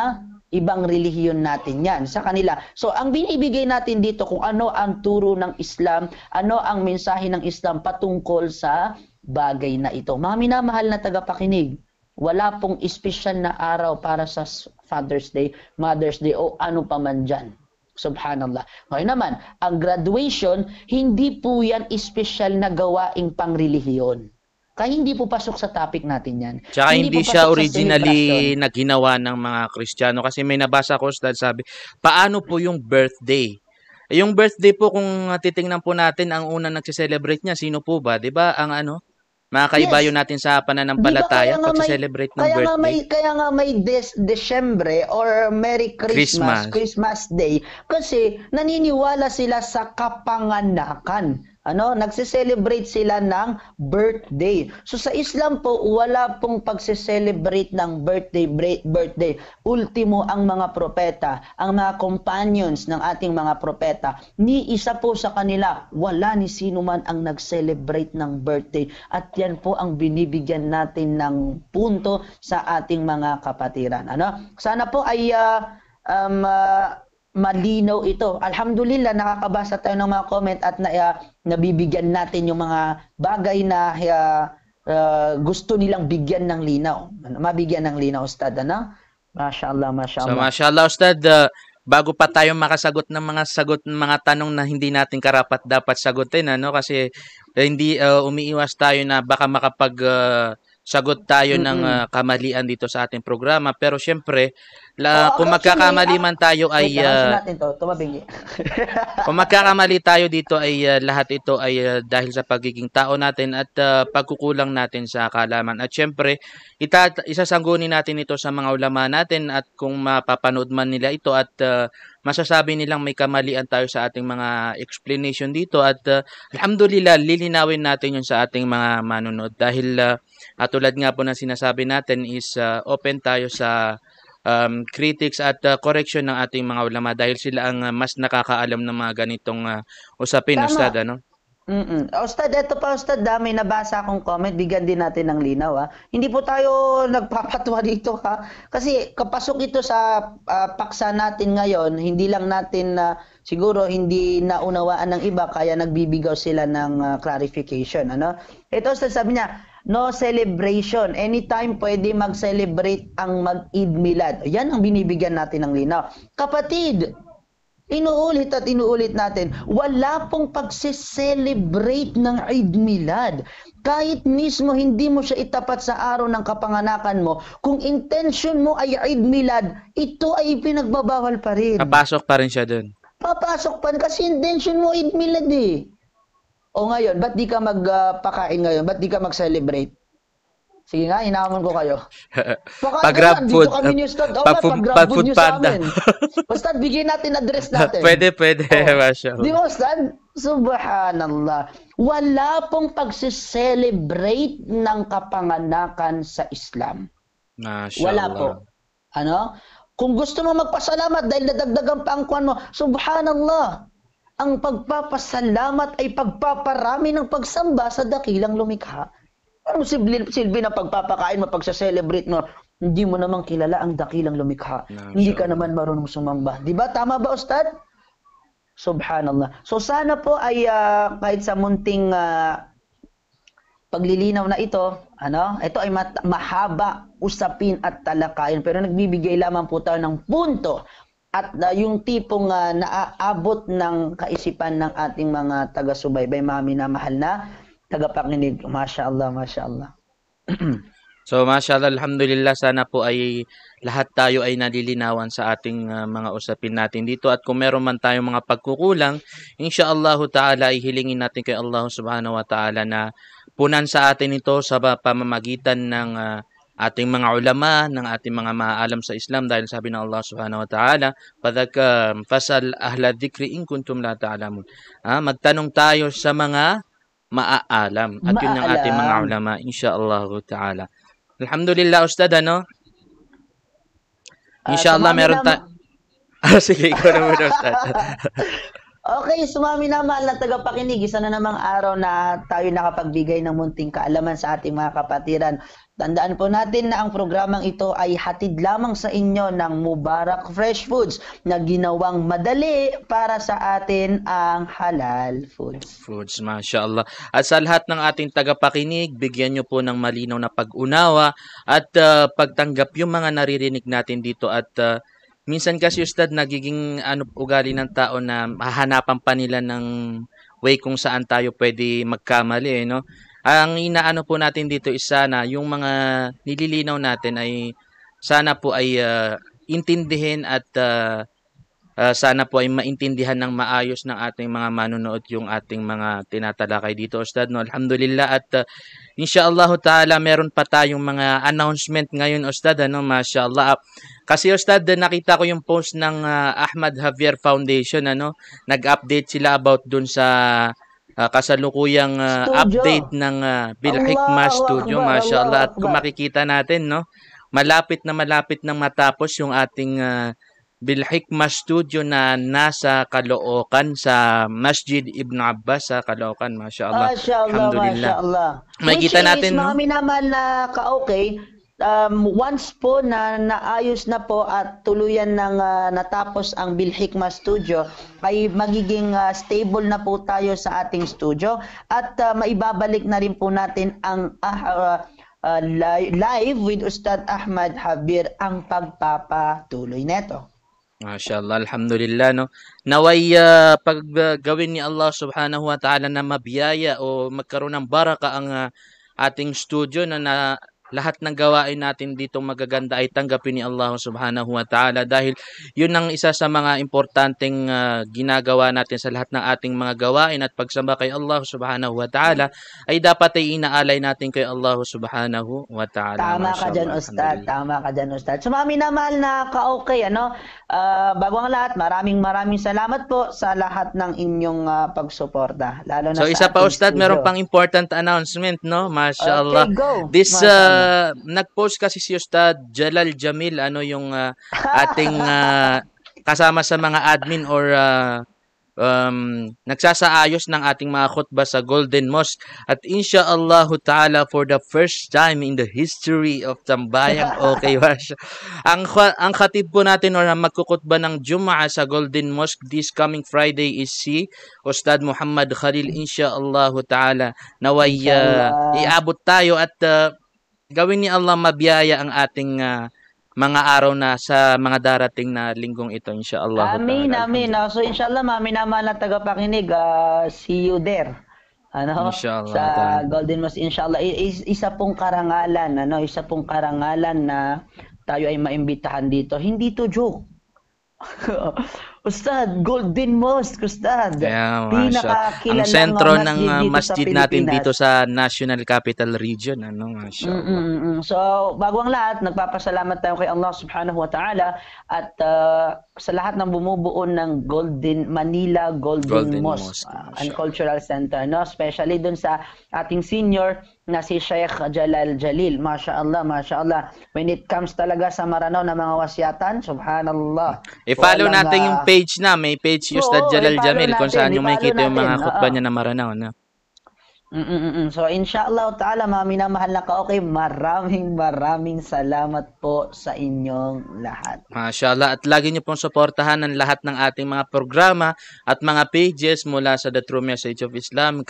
ibang relihiyon natin yan. Sa kanila. So, ang binibigay natin dito kung ano ang turo ng Islam, ano ang mensahe ng Islam patungkol sa bagay na ito. Mga minamahal na tagapakinig, wala pong espesyal na araw para sa Father's Day, Mother's Day, o ano pa man dyan. Subhanallah. Ngayon naman, ang graduation, hindi po yan espesyal na gawaing pangrelihiyon. Kaya hindi po pasok sa topic natin yan. Tsaka hindi siya po originally na ginawa ng mga Kristiyano. Kasi may nabasa ko, Ustad, sabi, paano po yung birthday? Yung birthday po, kung titingnan po natin, ang unang nagse-celebrate niya, sino po ba? 'Di ba? Ang mga kaibayo natin sa pananampalataya, pag-celebrate ng birthday. Kaya nga may Desyembre or Merry Christmas Day. Kasi naniniwala sila sa kapanganakan. Nagse-celebrate sila ng birthday. So sa Islam po, wala pong pagse-celebrate ng birthday. Ultimo ang mga propeta, ang mga companions ng ating mga propeta, ni isa po sa kanila, wala ni sino man ang nag-celebrate ng birthday. At yan po ang binibigyan natin ng punto sa ating mga kapatiran. Sana po ay malinaw ito. Alhamdulillah, nakakabasa tayo ng mga comment at nabibigyan natin yung mga bagay na gusto nilang bigyan ng linaw. Mabigyan ng linaw, Ustad. Mashallah, mashallah. So, mashallah, Ustad, bago pa tayo makasagot ng mga tanong na hindi natin karapat dapat sagutin, kasi hindi umiiwas tayo na baka sagot tayo ng kamalian dito sa ating programa. Pero syempre, Kung Actually, magkakamali man tayo wait ay lang, ayusin natin to. Tumabingi. kung magkakamali tayo dito ay lahat ito ay dahil sa pagiging tao natin at pagkukulang natin sa kaalaman. At syempre, isasanggunin natin ito sa mga ulama natin at kung mapapanood man nila ito at masasabi nilang may kamalian tayo sa ating mga explanation dito at alhamdulillah, lilinawin natin yun sa ating mga manunod dahil tulad nga po na sinasabi natin is open tayo sa critics at correction ng ating mga ulama dahil sila ang mas nakakaalam ng mga ganitong usapin, Ustad, Tama. ano? Ustad, eto pa Ustad, may nabasa akong comment, bigyan din natin ng linaw ha. Hindi po tayo nagpapatwa dito ha. Kasi kapasok ito sa paksa natin ngayon, hindi lang natin siguro hindi naunawaan ng iba kaya nagbibigaw sila ng clarification, ano? Ito Ustad, sabi niya, no celebration. Anytime pwede mag-celebrate ang mag-Eid Milad. Yan ang binibigyan natin ng linaw. Kapatid, inuulit at inuulit natin, wala pong pagse-celebrate ng Eid Milad. Kahit mismo hindi mo siya itapat sa araw ng kapanganakan mo, kung intention mo ay Eid Milad, ito ay pinagbabawal pa rin. Papasok pa rin siya dun. Papasok pa rin kasi intention mo Eid Milad eh. O ngayon, ba't di ka magpakain ngayon? Ba't di ka mag-celebrate? Sige nga, hinamon ko kayo. Pag-grab food. Dito kami ni Ustad. Pag food nyo sa panda. amin. Ustad, bigyan natin address natin. Pwede. Di Mashallah. ba, Ustad? Subhanallah. Wala pong pagse-celebrate ng kapanganakan sa Islam. Wala Mashallah. po. Ano? Kung gusto mo magpasalamat dahil nadagdagan pa ang kwan mo, subhanallah. Ang pagpapasalamat ay pagpaparami ng pagsamba sa dakilang lumikha. Anong silbi na pagpapakain mo, pagsa-celebrate mo, hindi mo naman kilala ang dakilang lumikha. Hindi ka naman marunong sumamba. Di ba? Tama ba, Ustad? Subhanallah. So sana po ay kahit sa munting paglilinaw na ito, ito ay mahaba usapin at talakayin. Pero nagbibigay lamang po tayo ng punto at yung tipong naaabot ng kaisipan ng ating mga taga-subaybay, mga minamahal na tagapakinig. Masya Allah, Masya Allah. So, mashallah, alhamdulillah, sana po ay lahat tayo ay nalilinawan sa ating mga usapin natin dito. At kung meron man tayong mga pagkukulang, insyaallah ta'ala, ay hilingin natin kay Allah subhanahu wa ta'ala na punan sa atin ito sa pamamagitan ng ating mga ulama, ng ating mga maalam sa Islam dahil sabi ng Allah subhanahu wa ta'ala, fasal ahla dhikri in kuntum la ta'lamun. Magtanong tayo sa mga maaalam. At yun ang ating mga ulama, insyaallah ta'ala. Alhamdulillah, Ustad, ano? Insyaallah, meron tayo. Sige, ikaw na muna, Ustad. Okay, sumami na mahal na tagapakinig. Isa na namang araw na tayo nakapagbigay ng munting kaalaman sa ating mga kapatiran. Tandaan po natin na ang programang ito ay hatid lamang sa inyo ng Mubarak Fresh Foods na ginawang madali para sa atin ang halal foods. Mashallah. At sa lahat ng ating tagapakinig, bigyan nyo po ng malinaw na pag-unawa at pagtanggap yung mga naririnig natin dito at minsan kasi, Ustad, nagiging ugali ng tao na hahanapan pa nila ng way kung saan tayo pwede magkamali, no? Ang inaano po natin dito is sana yung mga nililinaw natin ay sana po ay intindihin at sana po ay maintindihan ng maayos ng ating mga manunood yung ating mga tinatalakay dito, Ustad, no? Alhamdulillah at insyaallah ta'ala meron pa tayong mga announcement ngayon, Ustad, ano? Mashallah. Kasi, Ustad, nakita ko yung post ng Ahmad Javier Foundation, ano? Nag-update sila about dun sa kasalukuyang update ng Bil Hikmah Studio. Mashallah. At kung makikita natin, no? Malapit na matapos yung ating Bil Hikmah Studio na nasa Caloocan sa Masjid Ibn Abbas sa Caloocan. Mashallah. Alhamdulillah. Makikita natin, no? Mga minamahal na ka-okay, once po na naayos na po at tuluyan ng natapos ang Bil Hikmah Studio, ay magiging stable na po tayo sa ating studio at maibabalik na rin po natin ang live with Ustad Ahmad Javier ang pagpapatuloy neto. Mashallah, alhamdulillah, no. Naway paggawin ni Allah subhanahu wa ta'ala na mabiyaya o magkaroon ng baraka ang ating studio na lahat ng gawain natin dito magaganda ay tanggapin ni Allah Subhanahu wa Ta'ala, dahil yun ang isa sa mga importanteng ginagawa natin sa lahat ng ating mga gawain at pagsamba kay Allah Subhanahu wa Ta'ala ay dapat ay inaalay natin kay Allah Subhanahu wa Ta'ala. Tama ka dyan, Mashallah, Ustad. alhamdulillah. Tama ka dyan, Ustad. So, mga minamahal na ka-okay, bago ang lahat, maraming salamat po sa lahat ng inyong pagsuporta. Lalo na So sa isa pa ating Ustad, meron studio. pang important announcement, no? Mashallah. Okay, go. This Mashallah. nag-post kasi si Ustad Jalal Jamil, yung ating kasama sa mga admin or nagsasaayos ng ating mga khutbah sa Golden Mosque, at inshaallah ta'ala for the first time in the history of Tambayang okay Wash, ang khatib po natin or ang magkukutba ng Jum'ah sa Golden Mosque this coming Friday is si Ustad Muhammad Khalil, inshaallah ta'ala. Naway Inshallah. iabot tayo at gawin ni Allah mabiyaya ang ating mga araw na sa mga darating na linggong ito, inshaallah Amin, ta'ala. amin. So, inshallah, mga minamahal na tagapakinig, see you there. Inshallah Sa ta'ala. Golden Mosque, inshallah. Isa pong karangalan, isa pong karangalan na tayo ay maimbitahan dito. Hindi to joke. Ustad, Golden Mosque, Ustad. Kaya, ang Pinakakilalang sentro ng masjid masjid dito sa natin Pilipinas. dito sa National Capital Region, mashallah. So, bago ang lahat, nagpapasalamat tayo kay Allah Subhanahu wa Ta'ala at sa lahat ng bumubuo ng Manila Golden Mosque and mashallah. Cultural Center, especially dun sa ating senior na si Sheikh Jalal Jalil. Mashallah, mashallah. When it comes talaga sa maranaw ng mga wasyatan, subhanallah. I-follow Walang, natin yung page na, may page yung Ustad Oo, Jalal i-follow Jamil kung natin, saan yung i-follow makikita yung mga natin, khutbah oo. niya na maranaw, no? So, inshallah ta'ala, mga minamahal na ka-okay, maraming salamat po sa inyong lahat. Mashallah, at lagi niyo pong suportahan ang lahat ng ating mga programa at mga pages mula sa The True Message of Islam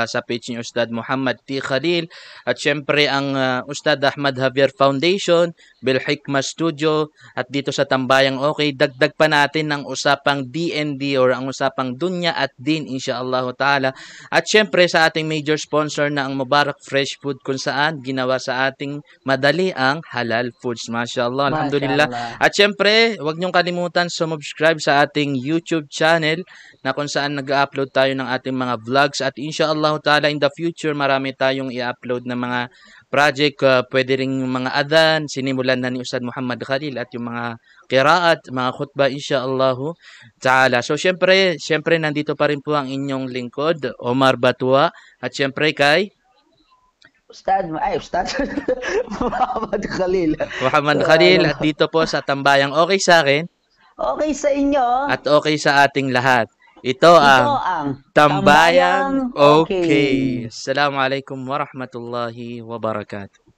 sa page ni Ustad Muhammad T. Khalil, at syempre ang Ustad Ahmad Javier Foundation, Bil Hikmah Studio, at dito sa Tambayang Okay, dagdag pa natin ang usapang DND or ang usapang Dunya at Din, inshaallah ta'ala. At syempre sa ating major sponsor na ang Mubarak Fresh Food, kung saan ginawa sa ating madali ang halal foods. Mashallah, alhamdulillah. Mashallah. At syempre, huwag niyong kalimutan subscribe sa ating YouTube channel na kung saan nag-upload tayo ng ating mga vlogs, at inshaallah ta'ala in the future marami tayong i-upload na mga project, pwede ring yung mga adhan, sinimulan na ni Ustad Muhammad Khalil, at yung mga qiraat, mga khutbah, inshaallah ta'ala. So syempre nandito pa rin po ang inyong lingkod, Omar Batua, at syempre kay Ustad, Muhammad Khalil. Muhammad Khalil, at dito po sa Tambayang Okay sa akin Okay sa inyo. at okay sa ating lahat. Ito ang Tambayang Okay. Assalamualaikum warahmatullahi wabarakatuh.